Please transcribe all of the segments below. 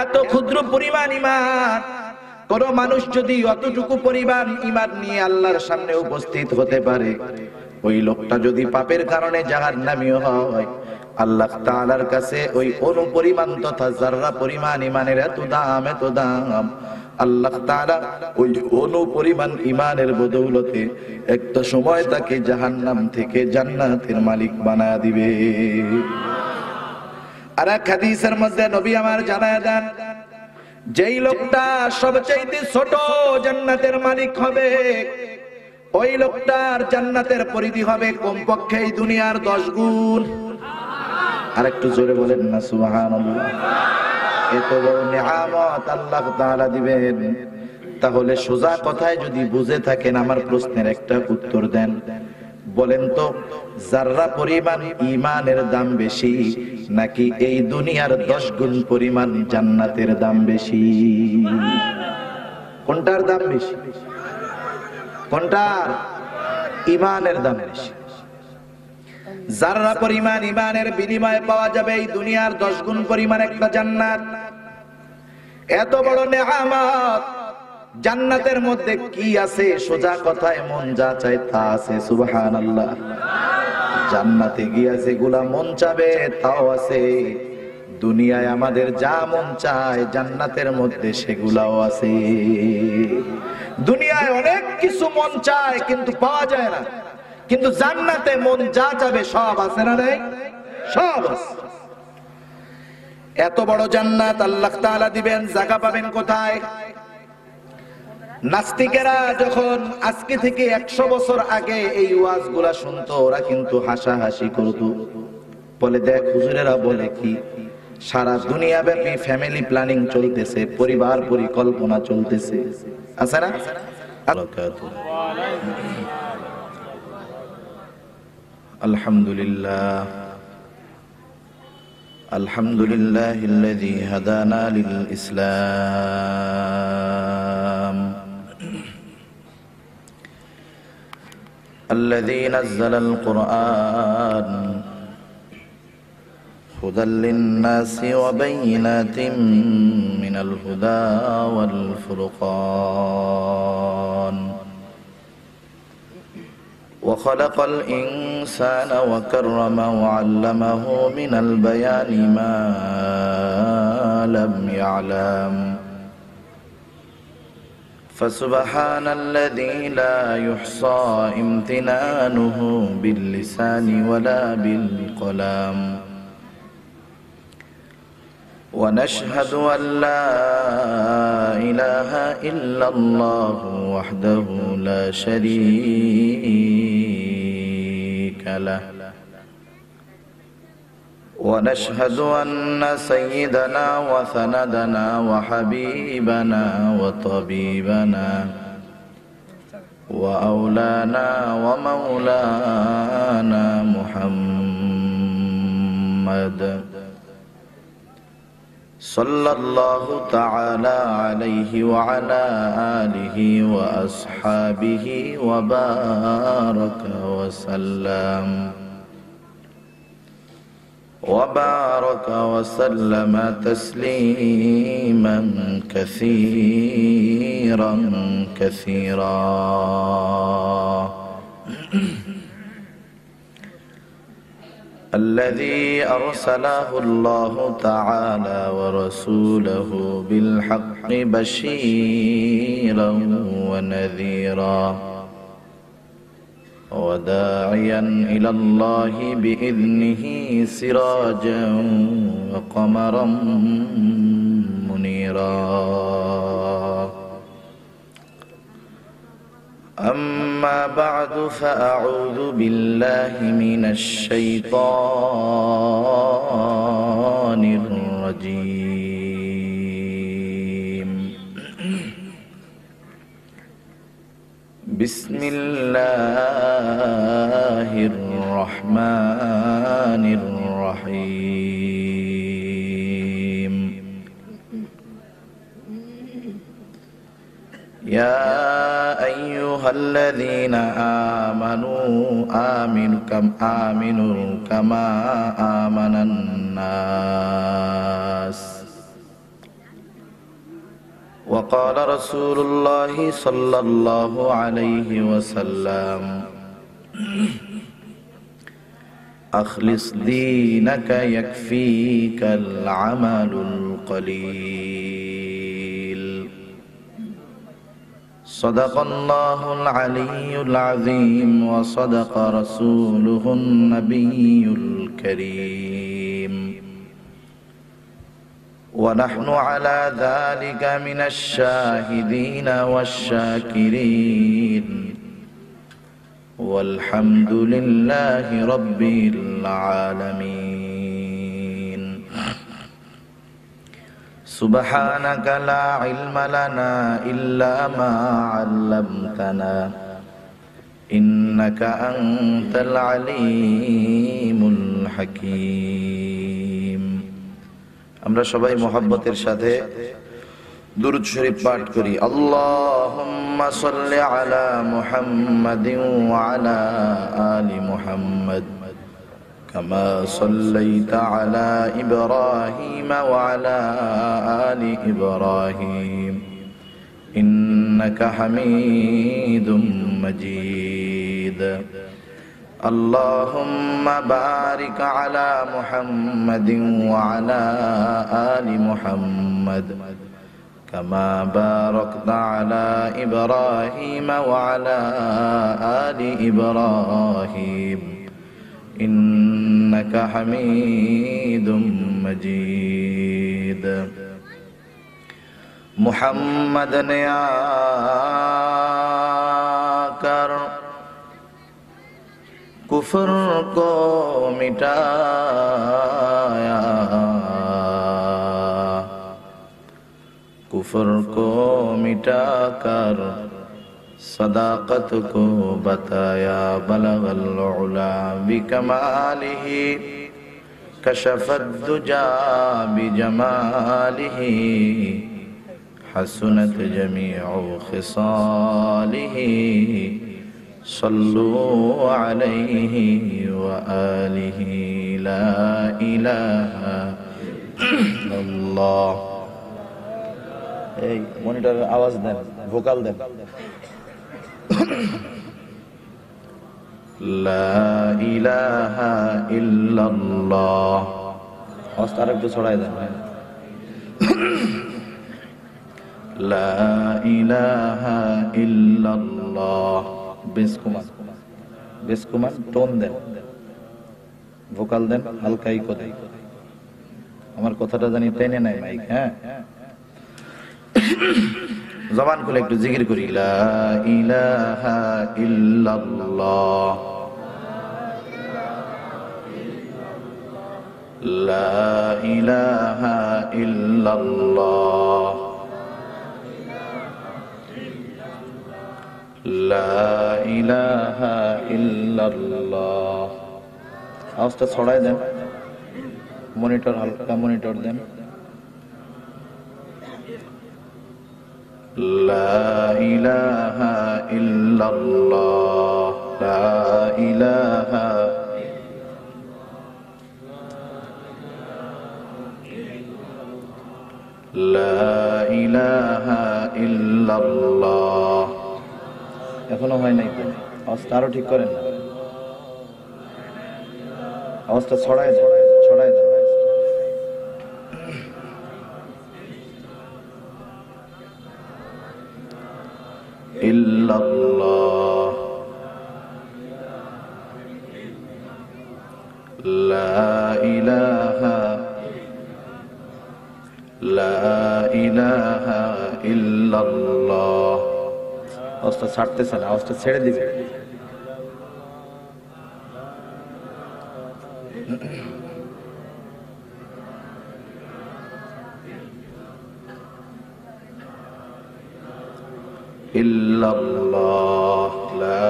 এত ক্ষুদ্র পরিমাণ ঈমান, কোন মানুষ যদি অতটুকু পরিমাণ ঈমান নিয়ে আল্লাহর সামনে উপস্থিত হতে পারে, ওই লোকটা যদি পাপের কারণে জাহান্নামী হয়, আল্লাহ তাআলার কাছে ওই অনুপরিমাণ তথা যাররা পরিমাণ ঈমানের এত দাম, আল্লাহ তাআলা ওই অনুপরিমাণ ঈমানের বদৌলতে একটা সময় তাকে জাহান্নাম থেকে জান্নাতের মালিক বানায় দিবে। আর এক হাদিসের মধ্যে নবী আমার জানায় দেন, যেই লোকটা সবচেয়ে ছোট জান্নাতের মালিক হবে, ওই লোকটার জান্নাতের পরিধি হবে কমপক্ষে এই দুনিয়ার 10 গুণ। আর একটু জোরে বলেন না সুবহানাল্লাহ। এত বড় নিয়ামত আল্লাহ তাআলা দিবেন। তাহলে সোজা কথায় যদি বুঝে থাকেন, আমার প্রশ্নের একটা উত্তর দেন। বলেন তো, যাররা পরিমাণ ঈমানের দাম বেশি, নাকি এই দুনিয়ার 10 গুণ পরিমাণ জান্নাতের দাম বেশি? কোনটার দাম বেশি? কোনটার? ঈমানের দাম বেশি। যাররা পরিমাণ ঈমানের বিনিময়ে পাওয়া যাবে এই দুনিয়ার 10 গুণ পরিমাণ একটা জান্নাত। এত বড় নিয়ামত, জান্নাতের মধ্যে কি আছে? সোজা কথায় মন যা চায় তা আছে। সুবহানাল্লাহ। জান্নাতে গিয়া যেগুলা মন চাবে তাও আছে। দুনিয়ায় আমাদের যা মন চায় জান্নাতের মধ্যে সেগুলাও আছে। দুনিয়ায় অনেক কিছু মন চায় কিন্তু পাওয়া যায় না, কিন্তু জান্নাতে মন যা চাবে সব আছে না নাই? সব আছে। এত বড় জান্নাত আল্লাহ তাআলা দিবেন, জায়গা পাবেন কোথায়? নাস্তিকেরা যখন আজকে থেকে 100 বছর আগে এই ওয়াজগুলা শুনতো, ওরা কিন্তু হাসাহাসি করতো। বলে, দেখ হুজুরেরা বলে কি, সারা দুনিয়া ব্যাপী ফ্যামিলি প্ল্যানিং চলতেছে, পরিবার পরিকল্পনা চলতেছে, আছে না? আলহামদুলিল্লাহ, আলহামদুলিল্লাহিল্লাযী হাদানা লিল ইসলাম, الذي نزل القرآن هدى للناس وبينات من الهدى والفرقان وخلق الإنسان وكرمه وعلمه من البيان ما لم يعلم فسبحان الذي لا يحصى امتنانه باللسان ولا بالقلم ونشهد أن لا إله إلا الله وحده لا شريك له ونشهد أن سيدنا وسندنا وحبيبنا وطبيبنا وأولانا ومولانا محمد صلى الله تعالى عليه وعلى آله وأصحابه وبارك وسلم وبارك وسلم تسليما كثيرا كثيرا الذي أرسله الله تعالى ورسوله بالحق بشيرا ونذيرا وداعيا إلى الله بإذنه سراجا وقمرا منيرا أما بعد فأعوذ بالله من الشيطان الرجيم بسم الله الرحمن الرحيم يا أيها الذين آمنوا آمنوا كما آمن الناس وقال رسول الله صلى الله عليه وسلم أخلص دينك يكفيك العمل القليل صدق الله العلي العظيم وصدق رسوله النبي الكريم ونحن على ذلك من الشاهدين والشاكرين والحمد لله رب العالمين سبحانك لا علم لنا إلا ما علمتنا إنك أنت العليم الحكيم আমরা সবাই মোহাব্বতের সাথে দুরূদ শরীফ পাঠ করি আল্লাহুম্মা সাল্লি আলা মুহাম্মাদিন ওয়া আলা আলি মুহাম্মাদ কামা সাল্লাইতা আলা ইব্রাহিম ওয়া আলা আলি ইব্রাহিম ইন্নাকা হামিদুম মাজিদ اللهم بارك على محمد وعلى آل محمد كما باركت على إبراهيم وعلى آل إبراهيم إنك حميد مجيد محمد يا कर कुफ्र को मिटाया कुफ्र को मिटाकर सदाकत को बताया बलगल उला बिकमालिही कशफत दुजा बिजमालिही हसनत जमीउ खिसालिही सल्लु अलैहि व आलिहि ला इलाहा इल्लल्लाह এই মনিটরের আওয়াজ দেন ভোকাল দেন লা ইলাহা ইল্লাল্লাহ আওয়াজটা আরেকটু ছড়াই দেন লা ইলাহা ইল্লাল্লাহ বেসকুমান টোন দেন ভোকাল দেন হালকাই করে আমার কথাটা জানি টেনে নাই মাইক হ্যাঁ জবান খুলে একটু জিকির করি লা ইলাহা ইল্লাল্লাহ লা ইলাহা ইল্লাল্লাহ লা ইলাহা ইল্লাল্লাহ আওয়াজটা ছড়াই দেন মনিটর হালকা মনিটর দেন লা ইলাহা ইল্লাল্লাহ লা ইলাহা লা ইলাহা ইল্লাল্লাহ এখনো হয় নাই তো আওয়াজটা আরো ঠিক করেন না আওয়াজটা ছড়াই দেন ইল্লাল্লাহ লা ইলাহা ইল্লাল্লাহ আওয়াজটা ছাড়তেছে না আওয়াজটা ছেড়ে দিবে ইল্লাল্লাহ লা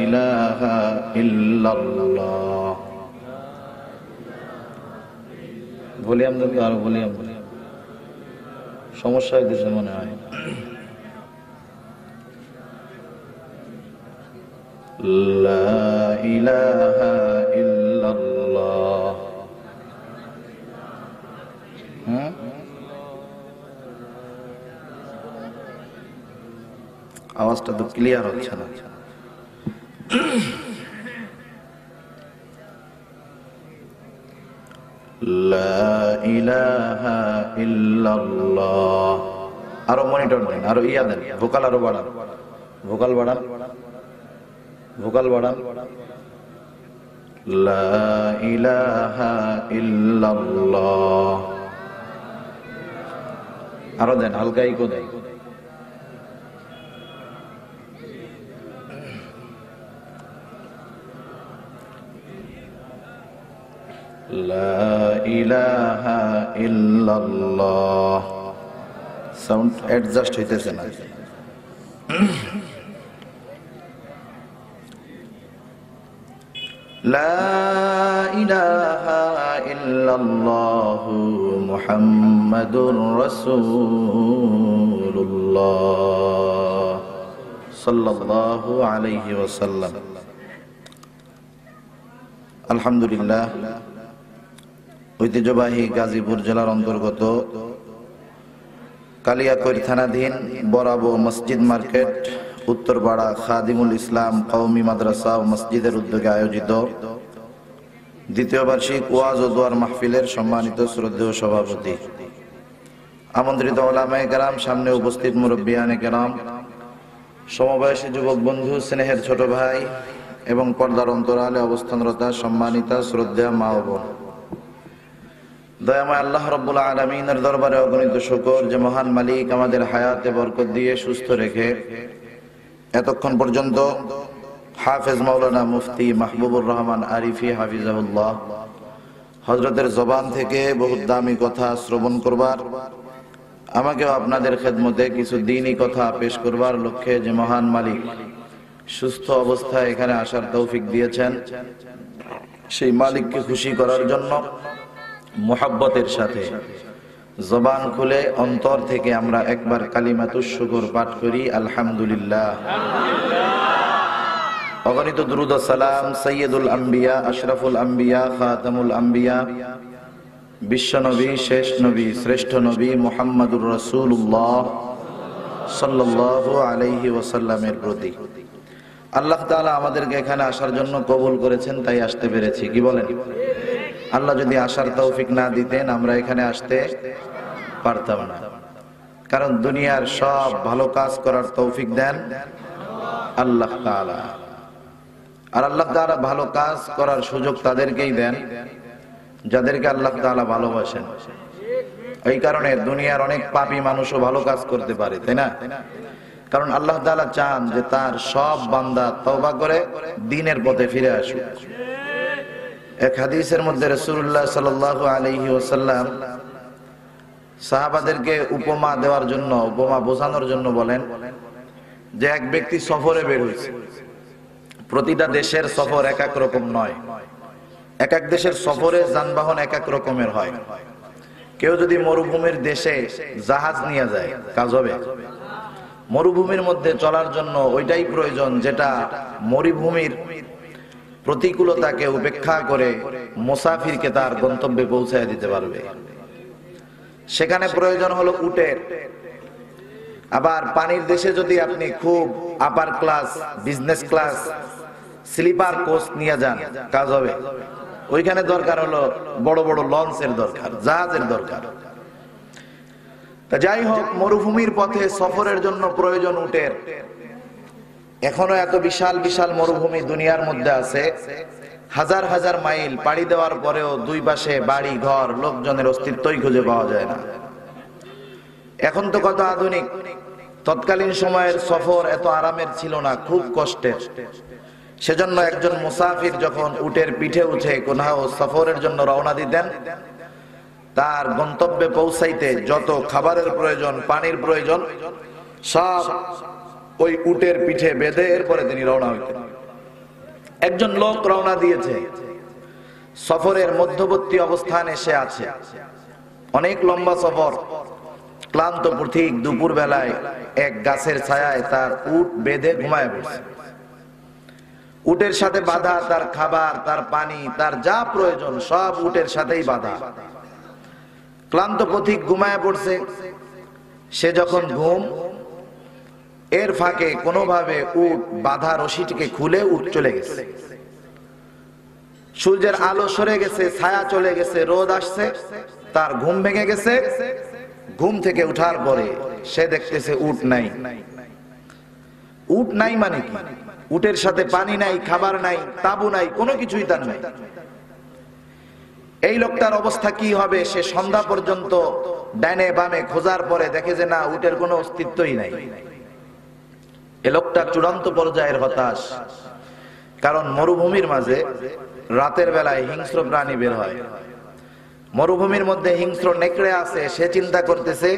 ইলাহা ইল্লাল্লাহ ভলিউম দেন আর ভলিউম সমস্যা হইতেছে মনে হয় লা ইলাহা ইল্লাল্লাহ আওয়াজটা তো ক্লিয়ার হচ্ছে না। লা ইলাহা ইল্লাল্লাহ। আরো মনিটর দেন, আরো ইয়া দেন, ভোকাল আরো বাড়ান, ভোকাল বাড়ান, ভোকাল বাড়ান। লা ইলাহা ইল্লাল্লাহ। আরো দেন, হালকা ইকো দেন। লা ইলাহা ইল্লাল্লাহ। সাউন্ড অ্যাডজাস্ট হইতেছে না। লা ইলাহা ইল্লাল্লাহ মুহাম্মাদুর রাসূলুল্লাহ সাল্লাল্লাহু আলাইহি ওয়াসাল্লাম। আলহামদুলিল্লাহ, ঐতিহ্যবাহী গাজীপুর জেলার অন্তর্গত কালিয়াকৈর থানাধীন বরাবো মসজিদ মার্কেট উত্তরপাড়া খাদিমুল ইসলাম কওমি মাদ্রাসা ও মসজিদের উদ্যোগে আয়োজিত দ্বিতীয় বার্ষিক ওয়াজ ও দোয়ার মাহফিলের সম্মানিত শ্রদ্ধেয় সভাপতি, আমন্ত্রিত উলামায়ে কেরাম, সামনে উপস্থিত মুরব্বিয়ানে কেরাম, সমবয়সী যুবক বন্ধু, স্নেহের ছোট ভাই এবং পর্দার অন্তরালে অবস্থানরত সম্মানিতা শ্রদ্ধেয় মা ও বোন, দয়াময় আল্লাহ রাব্বুল আলামিনের দরবারে অগণিত শুকর যে মহান মালিক আমাদের হায়াতে বরকত দিয়ে সুস্থ রেখে এতক্ষণ পর্যন্ত হাফেজ মাওলানা মুফতি মাহবুবুর রহমান আরিফি হাফিজাহুল্লাহ হযরতের জবান থেকে বহুত দামি কথা শ্রবণ করবার, আমাকেও আপনাদের খেদমতে কিছু দ্বীনি কথা পেশ করবার লক্ষ্যে যে মহান মালিক সুস্থ অবস্থায় এখানে আসার তৌফিক দিয়েছেন, সেই মালিককে খুশি করার জন্য মুহাব্বতের সাথে জবান খুলে অন্তর থেকে আমরা একবার কালিমাতুশ শুকর পাঠ করি, আলহামদুলিল্লাহ। অগণিত দুরূদ ও সালাম সাইয়্যিদুল আম্বিয়া, আশরাফুল আম্বিয়া, খাতামুল আম্বিয়া, বিশ্ব নবী, শেষ নবী, শ্রেষ্ঠ নবী মুহাম্মাদুর রাসূলুল্লাহ সাল্লাল্লাহু আলাইহি ওয়াসাল্লামের প্রতি। আল্লাহ তাআলা আমাদেরকে এখানে আসার জন্য কবুল করেছেন, তাই আসতে পেরেছি। কি বলেন? আল্লাহ যদি আসার তৌফিক না দিতেন আমরা এখানে আসতে পারতাম না, কারণ দুনিয়ার সব ভালো কাজ করার তৌফিক দেন আল্লাহ তাআলা। আর আল্লাহ তাআলা ভালো কাজ করার সুযোগ তাদেরকেই দেন যাদেরকে আল্লাহ তাআলা ভালোবাসেন। এই কারণে দুনিয়ার অনেক পাপী মানুষও ভালো কাজ করতে পারে, তাই না? কারণ আল্লাহ তাআলা চান যে তার সব বান্দা তওবা করে দ্বীনের পথে ফিরে আসুক। এক হাদিসের মধ্যে রাসূলুল্লাহ সাল্লাল্লাহু আলাইহি ওয়াসাল্লাম সাহাবাদেরকে উপমা দেওয়ার জন্য, উপমা বোঝানোর জন্য বলেন যে এক ব্যক্তি সফরে বের হয়েছে। প্রতিটা দেশের সফর এক এক রকম নয়, এক এক দেশের সফরে যানবাহন এক এক রকমের হয়। কেউ যদি মরুভূমির দেশে জাহাজ নিয়ে যায়, কাজ হবে? মরুভূমির মধ্যে চলার জন্য ওইটাই প্রয়োজন যেটা মরুভূমির প্রতিকূলতাকে উপেক্ষা করে মুসাফিরকে তার গন্তব্যে পৌঁছায় দিতে পারবে। সেখানে প্রয়োজন হলো উটের। আবার পানির দেশে যদি আপনি খুব upper class, business class, sleeper coach নিয়ে যান, কাজ হবে? ওইখানে দরকার হলো বড় বড় লঞ্চের দরকার, জাহাজের দরকার। তা যাই হোক, মরুভূমির পথে সফরের জন্য প্রয়োজন উটের। এখনো এত বিশাল বিশাল মরুভূমি দুনিয়ার মধ্যে আছে, হাজার হাজার মাইল পাড়ি দেওয়ার পরেও দুই পাশে বাড়ি ঘর, লোকজনের অস্তিত্বই খুঁজে পাওয়া যায় না। এখন তো কত আধুনিক, তৎকালীন সময়ের সফর এত আরামের ছিল না, খুব কষ্টের। সেজন্য একজন মুসাফির যখন উটের পিঠে উঠে কোথাও সফরের জন্য রওনা দিতেন, তার গন্তব্যে পৌঁছাইতে যত খাবারের প্রয়োজন, পানির প্রয়োজন, সব ওই উটের পিঠে বেঁধে এরপরে তিনি রওনা হইতেন। একজন লোক রওনা দিয়েছে, সফরের মধ্যবর্তী অবস্থানে সে আছে, অনেক লম্বা সফর, ক্লান্ত পথিক দুপুর বেলায় এক গাছের ছায়ায় তার উট বেঁধে ঘুমায় পড়ছে। উটের সাথে বাঁধা তার খাবার, তার পানি, তার যা প্রয়োজন সব উটের সাথেই বাঁধা। ক্লান্ত পথিক ঘুমায় পড়ছে। সে যখন ঘুম, এর ফাঁকে কোনোভাবে উট বাধা রশিটিকে খুলে উট চলে গেছে। সূর্যের আলো সরে গেছে, ছায়া চলে গেছে, রোদ আসছে, তার ঘুম ভেঙে গেছে। ঘুম থেকে উঠার পরে সে দেখতেছে উট নাই। উট নাই মানে কি? উটের সাথে পানি নাই, খাবার নাই, তাবু নাই, কোনো কিছুই তার নাই। এই লোকটার অবস্থা কি হবে? সে সন্ধ্যা পর্যন্ত ডাইনে বামে খোঁজার পরে দেখে যে না, উটের কোনো অস্তিত্বই নাই। এই লোকটা চূড়ান্ত পর্যায়ের হতাশ, কারণ মরুভূমির মাঝে রাতের বেলায় হিংস্র প্রাণী বের হয়। মরুভূমির মধ্যে হিংস্র নেকড়ে আছে। সে চিন্তা করতেছে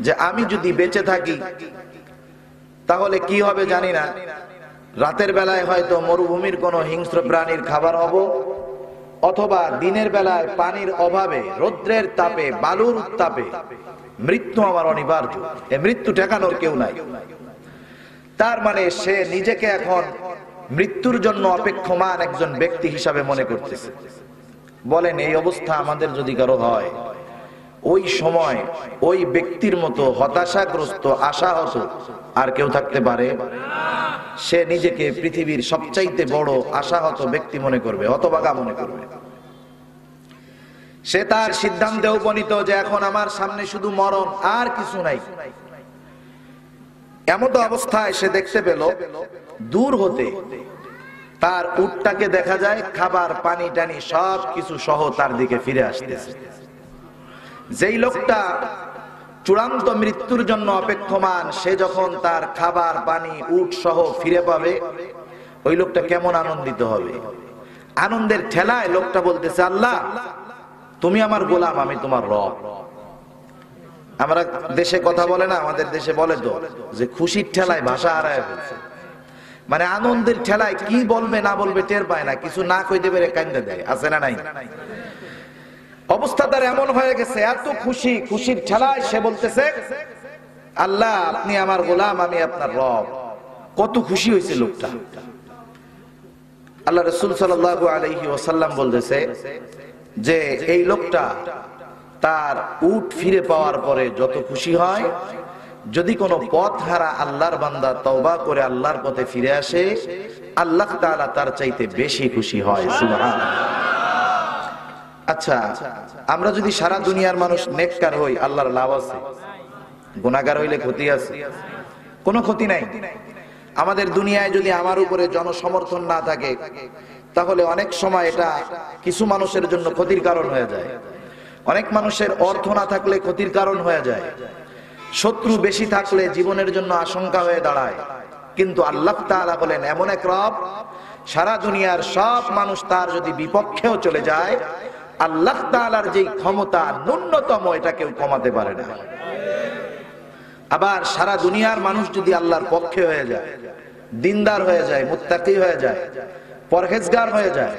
যে আমি যদি বেঁচে থাকি তাহলে কি হবে জানি না, রাতের বেলায় হয়তো মরুভূমির কোনো হিংস্র প্রাণীর খাবার হব, অথবা দিনের বেলায় পানির অভাবে, রৌদ্রের তাপে, বালুর উত্তাপে মৃত্যু আমার অনিবার্য। এই মৃত্যু ঠেকানোর কেউ নাই। তার মানে সে নিজেকে এখন মৃত্যুর জন্য অপেক্ষমান একজন ব্যক্তি হিসাবে মনে করতেছে। বলেন, এই অবস্থা আমাদের যদি কারো হয়, ওই সময় ওই ব্যক্তির মতো হতাশাগ্রস্ত, আশাহত আর কেউ থাকতে পারে? সে নিজেকে পৃথিবীর সবচাইতে বড় আশাহত ব্যক্তি মনে করবে, হতভাগা মনে করবে। সে তার সিদ্ধান্তে উপনীত যে এখন আমার সামনে শুধু মরণ, আর কিছু নাই। এমন অবস্থায় সে দেখতে পেল দূর হতে তার উটটাকে দেখা যায় খাবার, পানি টানি সব কিছু সহ তার দিকে ফিরে আসতেছে। যেই লোকটা চূড়ান্ত মৃত্যুর জন্য অপেক্ষমান, সে যখন তার খাবার, পানি, উট সহ ফিরে পাবে, ওই লোকটা কেমন আনন্দিত হবে। আনন্দের ঠেলায় লোকটা বলতেছে, আল্লাহ তুমি আমার গোলাম, আমি তোমার রব। আমরা দেশে কথা বলে না, আমাদের দেশে বলে তো যে খুশির ঠেলায় ভাষা হারায় ফেলছে। মানে আনন্দের ঠেলায় কি বলবে না বলবে টের পায় না, কিছু না কইতে পেরে কান্দে দেয়, আছে না নাই? অবস্থা তার এমন হয়ে গেছে, এত খুশি, খুশির ঠেলায় সে বলতেছে, আল্লাহ আপনি আমার গোলাম, আমি আপনার রব। কত খুশি হয়েছে লোকটা। আল্লাহ রাসূল সাল্লাল্লাহু আলাইহি ওয়াসাল্লাম বলতেছে যে এই লোকটা তার উট ফিরে পাওয়ার পরে যত খুশি হয়, যদি কোনো পথ হারা আল্লাহর বান্দা তওবা করে আল্লাহর পথে ফিরে আসে, আল্লাহ তাআলা তার চাইতে বেশি খুশি হয়। সুবহানাল্লাহ। আচ্ছা, আমরা যদি সারা দুনিয়ার মানুষ নেককার হই, আল্লাহর লাভ আছে? গুনাহগার হইলে ক্ষতি আছে? কোনো ক্ষতি নাই। আমাদের দুনিয়ায় যদি আমার উপরে জনসমর্থন না থাকে, তাহলে অনেক সময় এটা কিছু মানুষের জন্য ক্ষতির কারণ হয়ে যায়। অনেক মানুষের অর্থ না থাকলে ক্ষতির কারণ হয়ে যায়। শত্রু বেশি থাকলে জীবনের জন্য আশঙ্কা হয়ে দাঁড়ায়। কিন্তু আল্লাহ তাআলা বলেন এমন এক রব, সারা দুনিয়ার সব মানুষ তার যদি বিপক্ষেও চলে যায়, আল্লাহ তাআলার যেই ক্ষমতা ন্যূনতম, এটা কেউ কমাতে পারে না। আবার সারা দুনিয়ার মানুষ যদি আল্লাহর পক্ষে হয়ে যায়, দিনদার হয়ে যায়, মুত্তাকি হয়ে যায়, পরহেজগার হয়ে যায়,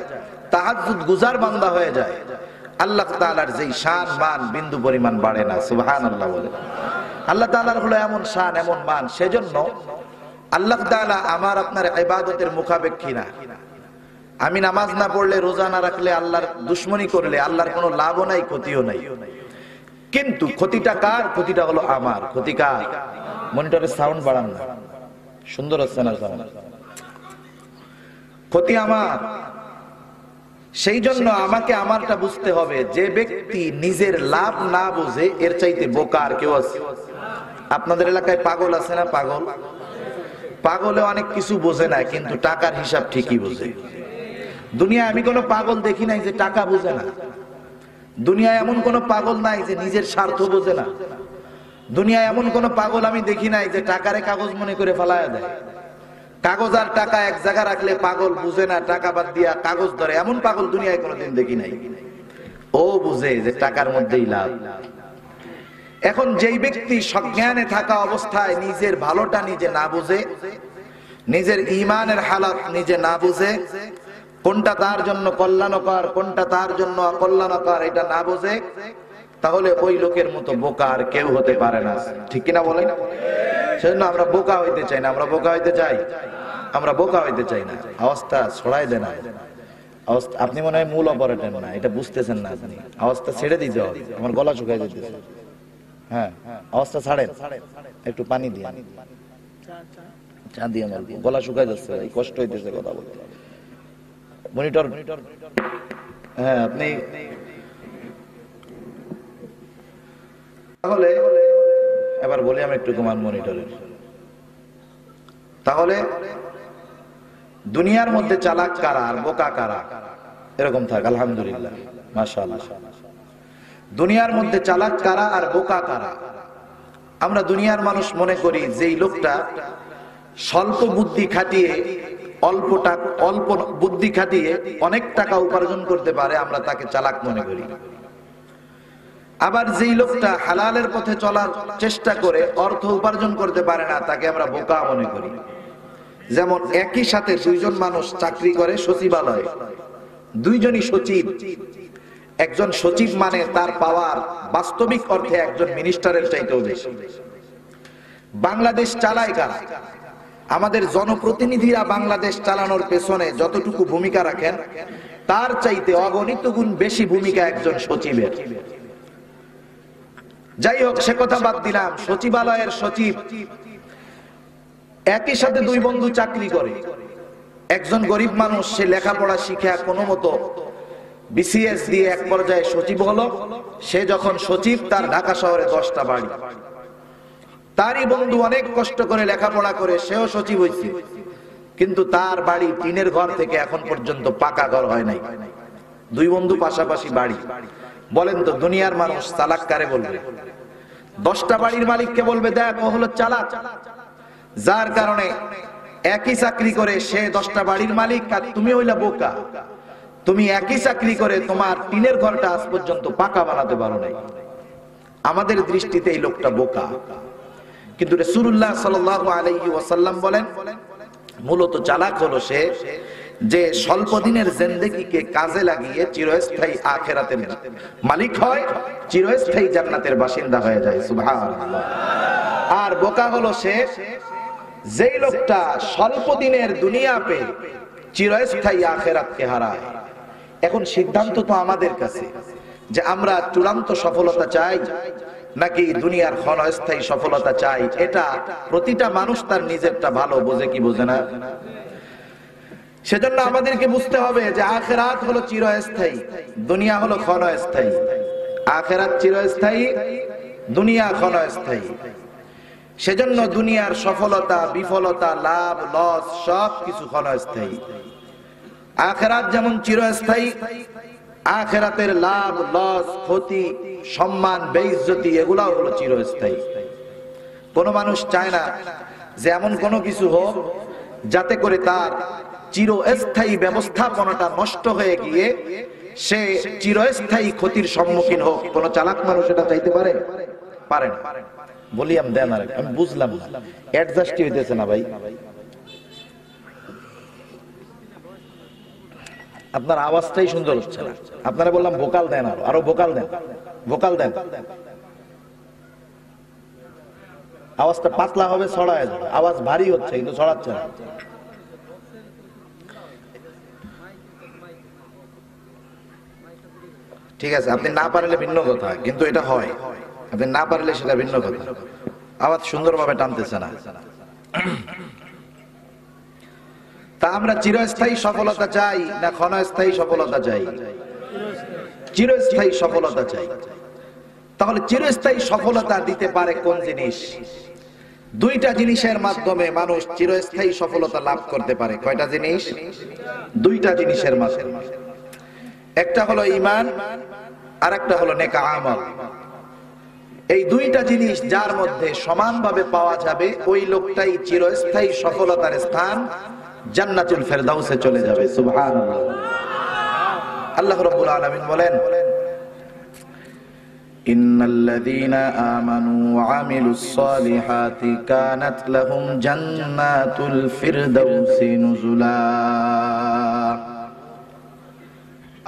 তাহাজ্জুদ গুজার বান্দা হয়ে যায়, আল্লাহ তাআলার যেই শান মান বিন্দু পরিমাণ বাড়ে না। সুবহানাল্লাহ বলে। আল্লাহ তাআলার হলো এমন শান, এমন মান। সেজন্য আল্লাহ তাআলা আমার আপনার ইবাদতের মুখাপেক্ষী না। আমি নামাজ না পড়লে, রোজা না রাখলে, আল্লাহর দুশমনি করলে আল্লাহর কোনো লাভও নাই, ক্ষতিও নাই। কিন্তু ক্ষতিটা কার? ক্ষতিটা হলো আমার। ক্ষতি কার? মনিটরের সাউন্ড বাড়ান না, সুন্দর হচ্ছে না সাউন্ড। ক্ষতি আমার। সেই জন্য আমাকে আমারটা বুঝতে হবে। যে ব্যক্তি নিজের লাভ না বুঝে, এর চাইতে বোকা আর কেউ আছে? আপনাদের এলাকায় পাগল আছে না? পাগল, পাগলে অনেক কিছু বোঝে না, কিন্তু টাকার হিসাব ঠিকই বোঝে। দুনিয়ায় আমি কোনো পাগল দেখি নাই যে টাকা বোঝে না। দুনিয়ায় এমন কোনো পাগল নাই যে নিজের স্বার্থ বোঝে না। দুনিয়ায় এমন কোনো পাগল আমি দেখি নাই যে টাকারে কাগজ মনে করে ফেলায়া দেয়। কাগজ আর টাকা এক জায়গা রাখলে পাগল বুঝে না, টাকা বাদ দিয়া কাগজ ধরে, এমন পাগল দুনিয়ায় কোনোদিন দেখি নাই। ও বুঝে যে টাকার মধ্যেই লাভ। এখন যেই ব্যক্তি সজ্ঞানে থাকা অবস্থায় নিজের ভালোটা নিজে না বুঝে, নিজের ঈমানের হালাত নিজে না বুঝে, কোনটা তার জন্য কল্যাণকর, কোনটা তার জন্য অকল্যাণকর, এটা না বুঝে, তাহলে ওই লোকের মতো বোকা আর কেউ হতে পারে না। ঠিক কিনা বলেন? সেজন্য আমরা বোকা হইতে চাই না। আমরা বোকা হইতে চাই? আমরা বোকা হইতে চাই না। আওয়াজটা ছড়াই দেন। আপনি মনে হয় মূল অপারেটর না, এটা বুঝতেছেন না আপনি। আওয়াজটা ছেড়ে দিতে হবে, আমার গলা শুকাই যেতেছে। হ্যাঁ, আওয়াজটা ছাড়েন, একটু পানি দিয়ে। চা দিয়ে আমার গলা শুকায় যাচ্ছে, কষ্ট হইতেছে কথা বলতে। মনিটর, হ্যাঁ আপনি তাহলে এবার বলি আমি একটু তোমার মনিটরের। তাহলে দুনিয়ার মধ্যে চালাক কারা আর বোকা কারা, এরকম থাক। আলহামদুলিল্লাহ, মাশাআল্লাহ। দুনিয়ার মধ্যে চালাক কারা আর বোকা কারা। আমরা দুনিয়ার মানুষ মনে করি যেই লোকটা স্বল্প বুদ্ধি খাটিয়ে অল্প বুদ্ধি খাটিয়ে অনেক টাকা উপার্জন করতে পারে, আমরা তাকে চালাক মনে করি। আবার যেই লোকটা হালালের পথে চলার চেষ্টা করে অর্থ উপার্জন করতে পারে না, তাকে আমরা বোকা মনে করি। যেমন একই সাথে দুইজন মানুষ চাকরি করে সচিবালয়ে, দুইজনই সচিব। একজন সচিব মানে তার পাওয়ার বাস্তবিক অর্থে একজন মিনিস্টারের চাইতেও বেশি। বাংলাদেশ চালায় কারা? আমাদের জনপ্রতিনিধিরা বাংলাদেশ চালানোর পেছনে যতটুকু ভূমিকা রাখেন, তার চাইতে অগণিত গুণ বেশি ভূমিকা একজন সচিবের। যাই হোক, সে কথা বাদ দিলাম। সচিবালয়ের সচিব, একই সাথে দুই বন্ধু চাকরি করে। একজন গরিব মানুষ, সে লেখাপড়া শিখে কোনো মতো বিসিএস দিয়ে এক পর্যায়ে সচিব হলো। সে যখন সচিব, তার ঢাকা শহরে 10টা বাড়ি। তারই বন্ধু অনেক কষ্ট করে লেখাপড়া করে সেও সচিব হয়েছে, কিন্তু তার বাড়ি টিনের ঘর থেকে এখন পর্যন্ত পাকা ঘর হয় নাই। দুই বন্ধু পাশাপাশি বাড়ি। বলেন তো দুনিয়ার মানুষ চালাক কারে বলবে? 10টা বাড়ির মালিককে বলবে দেখ ও হলো চালাক। যার কারণে একই চাকরি করে সে 10টা বাড়ির মালিক, আর তুমি হইলা বোকা। তুমি একই চাকরি করে তোমার টিনের ঘরটা আজ পর্যন্ত পাকা বানাতে পারো নাই। আমাদের দৃষ্টিতে এই লোকটা বোকা, কিন্তু রাসূলুল্লাহ সাল্লাল্লাহু আলাইহি ওয়াসাল্লাম বলেন মূলত চালাক হলো সে যে স্বল্প দিনের জিন্দেগিকে কাজে লাগিয়ে চিরস্থায়ী আখিরাতের মালিক হয়, চিরস্থায়ী জান্নাতের বাসিন্দা হয়ে যায়। সুবহানাল্লাহ। আর বোকা হলো সে যেই লোকটা স্বল্প দিনের দুনিয়া পেয়ে চিরস্থায়ী আখিরাতকে হারায়। এখন সিদ্ধান্ত তো আমাদের কাছে যে আমরা চূড়ান্ত সফলতা চাই নাকি দুনিয়ার ক্ষণস্থায়ী সফলতা চাই। এটা প্রতিটা মানুষ তার নিজেরটা ভালো বোঝে কি বোঝে না। সেজন্য আমাদেরকে বুঝতে হবে যে আখিরাত হলো চিরস্থায়ী, দুনিয়া হলো ক্ষণস্থায়ী। আখিরাত চিরস্থায়ী, দুনিয়া ক্ষণস্থায়ী। সেজন্য দুনিয়ার সফলতা, বিফলতা, লাভ, লস সব কিছু ক্ষণস্থায়ী। আখিরাত যেমন চিরস্থায়ী, আখিরাতের লাভ, লস, ক্ষতি, সম্মান, বেইজ্জতি এগুলাও হলো চিরস্থায়ী। কোন মানুষ চায় না যে এমন কোনো কিছু হোক যাতে করে তার চিরস্থায়ী ব্যবস্থাপনাটা নষ্ট হয়ে গিয়ে সে চিরস্থায়ী ক্ষতির সম্মুখীন হোক। কোন চালাক মানুষ এটা চাইতে পারে? পারে না। বলি আমি দেন আর আমি বুঝলাম না, অ্যাডজাস্টই হইতেছে না ভাই। আপনার আওয়াজটাই সুন্দর হচ্ছে না। আপনারা বললাম ভোকাল দেন, আরো ভোকাল দেন, ভোকাল দেন। আওয়াজটা পাতলা হবে, ছড়ায় যাবে। আওয়াজ ভারী হচ্ছে কিন্তু ছড়াচ্ছে না। ঠিক আছে, আপনি না পারলে ভিন্ন কথা, কিন্তু এটা হয়। আপনি না পারলে সেটা ভিন্ন কথা। আওয়াজ সুন্দরভাবে টানতেছে না। তা আমরা চিরস্থায়ী সফলতা চাই না ক্ষণস্থায়ী সফলতা চাই? চিরস্থায়ী সফলতা চাই। তাহলে চিরস্থায়ী সফলতা দিতে পারে কোন জিনিস? দুইটা জিনিসের মাধ্যমে মানুষ চিরস্থায়ী সফলতা লাভ করতে পারে। কয়টা জিনিস? দুইটা জিনিসের মাধ্যমে। একটা হলো ঈমান, আর একটা হলো নেক আমল। এই দুইটা জিনিস যার মধ্যে সমানভাবে পাওয়া যাবে, ওই লোকটাই চিরস্থায়ী সফলতার স্থান জান্নাতুল ফেরদাউসে চলে যাবে। সুবহানাল্লাহ। আল্লাহ রাব্বুল আলামিন বলেন ইন্নাল্লাযীনা আমানু ওয়া আমিলুস সালিহাতি কানাত লাহুম জান্নাতুল ফিরদাউসি নুজুলা।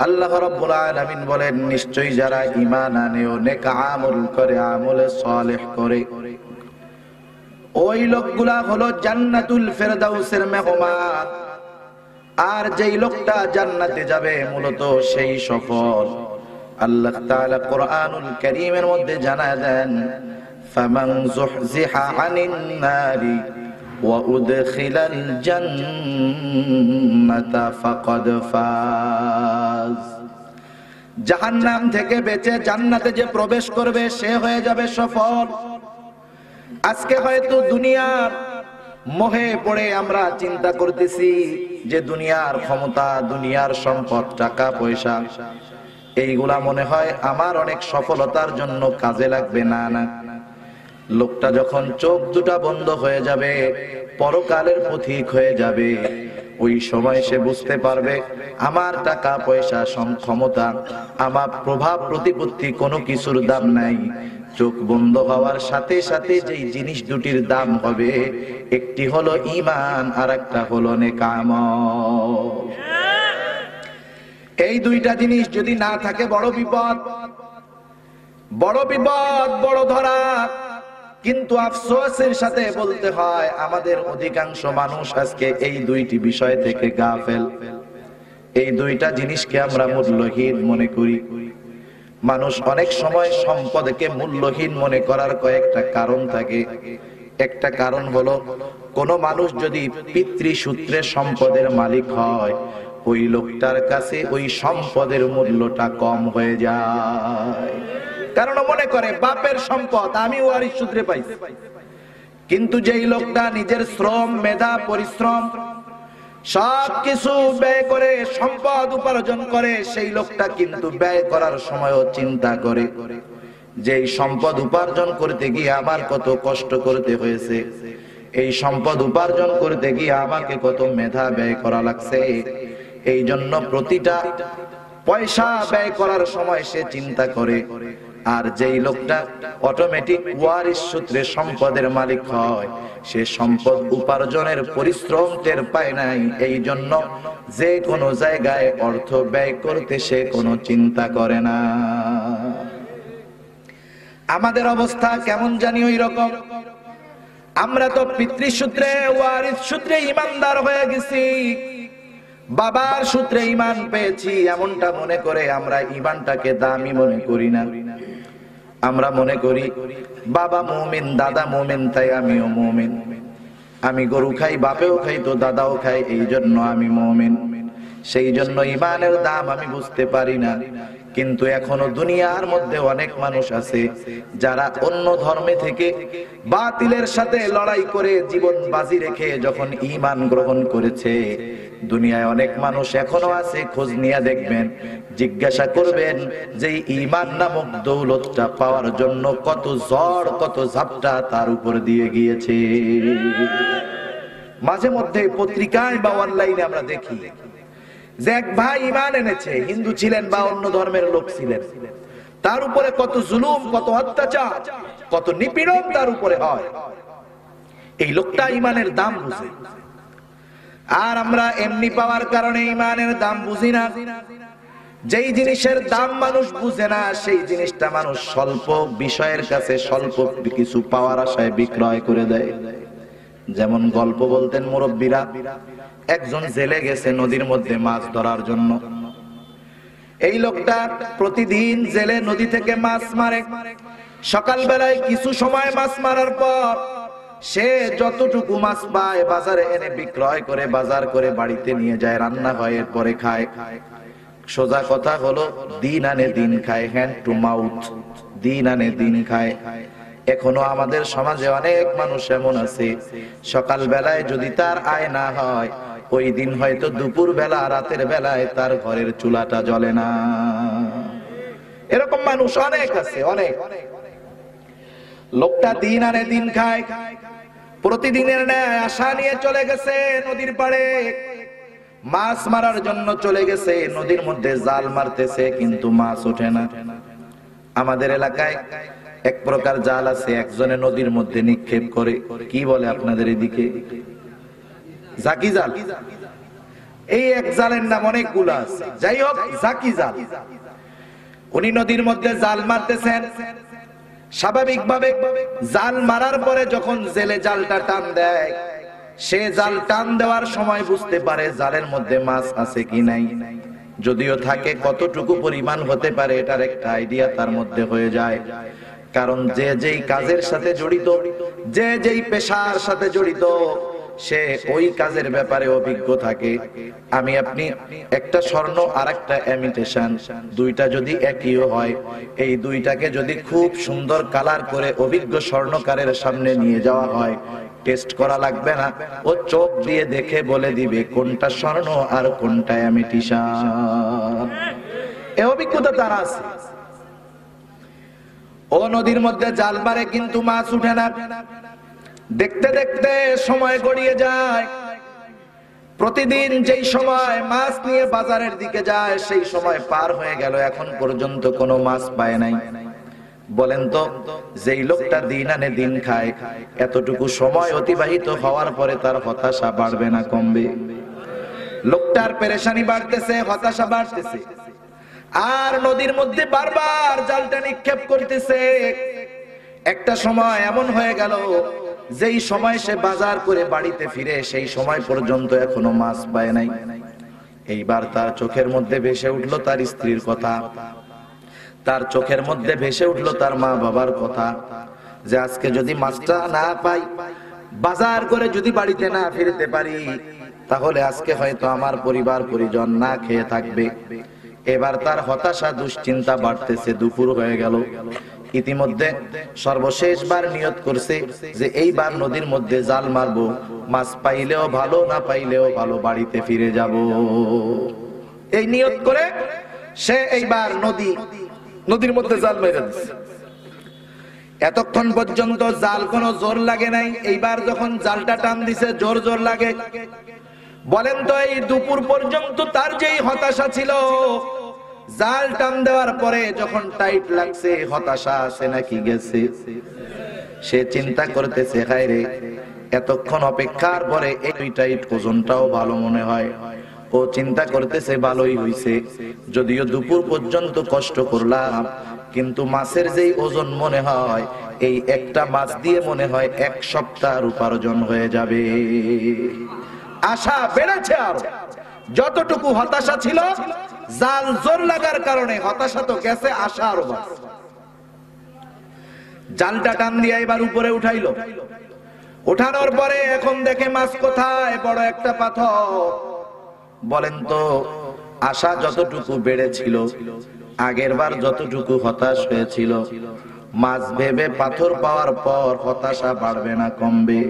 আল্লাহ রাব্বুল আলামিন বলেন নিশ্চয়ই যারা ঈমান আনে ও নেক আমল করে, আমলে সালেহ করে, ওই লোকগুলা হলো জান্নাতুল ফেরদাউসের মেহমান। আর যেই লোকটা জান্নাতে যাবে মূলত সেই সফল। আল্লাহ তাআলা কোরআনুল কারীমের মধ্যে জানায় দেন ফামান যুহজিহা আনিন নারি ওয়া উদখিলাল জান্নাতা ফাকাদ ফাজ। জাহান্নাম থেকে বেঁচে জান্নাতে যে প্রবেশ করবে সে হয়ে যাবে সফল। আজকে হয়তো দুনিয়ার মোহে পড়ে আমরা চিন্তা করতেছি যে দুনিয়ার ক্ষমতা, দুনিয়ার সম্পদ, টাকা পয়সা, এইগুলা মনে হয় আমার অনেক সফলতার জন্য কাজে লাগবে। না না, লোকটা যখন চোখ দুটা বন্ধ হয়ে যাবে, পরকালের পথিক হয়ে যাবে, ওই সময় সে বুঝতে পারবে আমার টাকা পয়সা, ক্ষমতা, আমার প্রভাব প্রতিপত্তি কোনো কিছুর দাম নাই। চোখ বন্ধ হওয়ার সাথে সাথে যেই জিনিস দুটির দাম হবে, একটি হলো ঈমান আর একটা হলো নেক আমল। এই দুইটা জিনিস যদি না থাকে বড় বিপদ, বড় বিপদ, বড় ধরা। কিন্তু আফসোসের সাথে বলতে হয় আমাদের অধিকাংশ মানুষ আজকে এই দুইটি বিষয় থেকে গাফেল। এই দুইটা জিনিসকে আমরা মূল্যহীন মনে করি। মানুষ অনেক সময় সম্পদকে মূল্যহীন মনে করার কয়েকটা কারণ থাকে। একটা কারণ হলো, কোন মানুষ যদি পিতৃসূত্রে সম্পদের মালিক হয়, ওই লোকটার কাছে ওই সম্পদের মূল্যটা কম হয়ে যায়। কারণ মনে করে বাপের সম্পদ আমি ওয়ারিশ সূত্রে পাইছি। কিন্তু যেই লোকটা নিজের শ্রম, মেধা, পরিশ্রম সবকিছু ব্যয় করে সম্পদ উপার্জন করে, সেই লোকটা কিন্তু ব্যয় করার সময়ও চিন্তা করে যে এই সম্পদ উপার্জন করতে গিয়ে আমার কত কষ্ট করতে হয়েছে, এই সম্পদ উপার্জন করতে গিয়ে আমাকে কত মেধা ব্যয় করা লাগছে। এই জন্য প্রতিটা পয়সা ব্যয় করার সময় সে চিন্তা করে। আর যেই লোকটা অটোমেটিক ওয়ারিশ সূত্রে সম্পদের মালিক হয়, সে সম্পদ উপার্জনের পরিশ্রম টের পায় নাই। এই জন্য যে কোনো জায়গায় অর্থ ব্যয় করতে সে কোনো চিন্তা করে না। আমাদের অবস্থা কেমন জানি ওই রকম। আমরা তো পিতৃসূত্রে, ওয়ারিশ সূত্রে ইমানদার হয়ে গেছি, বাবার সূত্রে ঈমান পেয়েছি, এমনটা মনে করে আমরা ঈমানটাকে দামি মনে করি না। আমরা মনে করি বাবা মুমিন, দাদা মুমিন, তাই আমিও মুমিন। আমি গরু খাই, বাপেও খাই, তো দাদাও খাই, এই জন্য আমি মুমিন। সেই জন্য ঈমানের দাম আমি বুঝতে পারি না। কিন্তু এখনো দুনিয়ার মধ্যে অনেক মানুষ আছে যারা অন্য ধর্মে থেকে বাতিলের সাথে লড়াই করে জীবন বাজি রেখে যখন ঈমান গ্রহণ করেছে, দুনিয়ায় অনেক মানুষ এখনো আছে। খোঁজ নিয়ে দেখবেন, জিজ্ঞাসা করবেন যে ঈমান নামক দৌলতটা পাওয়ার জন্য কত ঝড়, কত ঝাপটা তার উপর দিয়ে গিয়েছে। মাঝে মধ্যে পত্রিকায় বা অনলাইনে আমরা দেখি যে এক ভাই ঈমান এনেছে, হিন্দু ছিলেন বা অন্য ধর্মের লোক ছিলেন, তার উপরে কত জুলুম, কত অত্যাচার, কত নিপীড়ন তার উপরে হয়। এই লোকটা ঈমানের দাম বুঝে। আর আমরা এমনি পাওয়ার কারণে ঈমানের দাম বুঝি না। যেই জিনিসের দাম মানুষ বুঝে না, সেই জিনিসটা মানুষ স্বল্প বিষয়ের কাছে স্বল্প কিছু পাওয়ার আশায় বিক্রয় করে দেয়। যেমন গল্প বলতেন মুরব্বীরা, একজন জেলে গেছে নদীর মধ্যে মাছ ধরার জন্য। এই লোকটা প্রতিদিন জেলে নদী থেকে মাছ মারে। সকাল বেলায় কিছু সময় মাছ মারার পর সে যতটুকু মাছ পায় বাজারে এনে বিক্রয় করে, বাজার করে বাড়িতে নিয়ে যায়, রান্না হয়, এরপরে খায়। সোজা কথা হলো দিন আনে দিন খায়, হ্যান্ড টু মাউথ, দিন আনে দিন খায়। এখনো আমাদের সমাজে অনেক মানুষ এমন আছে, সকাল বেলায় যদি তার আয় না হয়, ওই দিন হয়তো দুপুর বেলা, রাতের বেলায় তার ঘরের চুলাটা জ্বলে না। এরকম মানুষ অনেক আছে, অনেক। লোকটা দিন আনে দিন খায়, প্রতিদিনের ন্যায় আশা নিয়ে চলে গেছে নদীর পাড়ে, মাছ মারার জন্য চলে গেছে। নদীর মধ্যে জাল মারতেছে, কিন্তু মাছ ওঠে না। আমাদের এলাকায় এক প্রকার জাল আছে, একজনে নদীর মধ্যে নিক্ষেপ করে, কি বলে আপনাদের এদিকে? জাকি জাল। এই এক জালের নাম অনেকগুলো আছে, যাই হোক জাকি জাল। উনি নদীর মধ্যে জাল মারতেছেন। স্বাভাবিকভাবে জাল মারার পরে যখন জেলে জালটা টান দেয়, সে জাল টান দেওয়ার সময় বুঝতে পারে জালের মধ্যে মাছ আছে কি নাই। যদিও থাকে, কতটুকু পরিমাণ হতে পারে এটার একটা আইডিয়া তার মধ্যে হয়ে যায়। কারণ যে যেই কাজের সাথে জড়িত, যে যেই পেশার সাথে জড়িত, সে ওই কাজের ব্যাপারে অভিজ্ঞ থাকে। আমি আপনি একটা স্বর্ণ আর একটা ইমিটেশন, দুইটা যদি একইও হয়, এই দুইটাকে যদি খুব সুন্দর কালার করে অভিজ্ঞ স্বর্ণকারের সামনে নিয়ে যাওয়া হয়, টেস্ট করা লাগবে না, ও চোখ দিয়ে দেখে বলে দিবে কোনটা স্বর্ণ আর কোনটা ইমিটেশন। এই অভিজ্ঞতা তার আছে। ও নদীর মধ্যে জাল মারে কিন্তু মাছ উঠে না। দেখতে দেখতে সময় গড়িয়ে যায়। প্রতিদিন যেই সময় মাছ নিয়ে বাজারের দিকে যায় সেই সময় পার হয়ে গেল, এখন পর্যন্ত কোনো মাছ পায় নাই। বলেন তো, যেই লোকটা দিন আনে দিন খায়, এতটুকু সময় অতিবাহিত হওয়ার পরে তার হতাশা বাড়বে না কমবে? লোকটার পেরেশানি বাড়তেছে, হতাশা বাড়তেছে। আর নদীর মধ্যে বারবার জালটা নিক্ষেপ করতেছে। একটা সময় এমন হয়ে গেল, যেই সময় সে বাজার করে বাড়িতে ফিরে সেই সময় পর্যন্ত এখনো মাছ পায় নাই। এইবার তার চোখের মধ্যে ভেসে উঠলো তার স্ত্রীর কথা, তার চোখের মধ্যে ভেসে উঠলো তার মা বাবার কথা, যে আজকে যদি মাছটা না পাই, বাজার করে যদি বাড়িতে না ফিরতে পারি, তাহলে আজকে হয়তো আমার পরিবার পরিজন না খেয়ে থাকবে। এবার তার হতাশা দুশ্চিন্তা বাড়তেছে। দুপুর হয়ে গেল, ইতিমধ্যে সর্বশেষবার নিয়ত করছে যে এইবার নদীর মধ্যে জাল মারবো, মাছ পাইলেও ভালো, না পাইলেও ভালো, বাড়িতে ফিরে যাব। এই নিয়ত করে সে এইবার নদীর মধ্যে জাল মেরে দিচ্ছে। এতক্ষণ পর্যন্ত জাল কোনো জোর লাগে নাই, এইবার যখন জালটা টান দিছে জোর জোর লাগে। বলেন তো, এই দুপুর পর্যন্ত তার যেই হতাশা ছিল, জাল টান দেওয়ার পরে যখন টাইট লাগছে, হতাশা আছে নাকি গেছে? সে চিন্তা করতেছে, হায় রে, এতক্ষণ অপেক্ষার পরে এই টাইট ওজনটাও ভালো মনে হয়। ও চিন্তা করতেছে, ভালোই হইছে, যদিও দুপুর পর্যন্ত কষ্ট করলাম, কিন্তু মাছের যেই ওজন মনে হয়, এই একটা মাছ দিয়ে মনে হয় 1 সপ্তাহ উপার্জন হয়ে যাবে। আশা বেড়েছে আরো। যতটুকু হতাশা ছিল, জাল জোর লাগার কারণে হতাশা তো গেছে, আশা আরো বাড়ছে। জালটা টান দিয়ে এবার উপরে উঠাইলো। উঠানোর পরে এখন দেখে মাছ কোথায়? বড় একটা পাথর। বলেন তো, আশা যতটুকু বেড়েছিল, আগের বার যতটুকু হতাশ হয়েছিল, মাছ ভেবে পাথর পাওয়ার পর হতাশা বাড়বে না কমবে?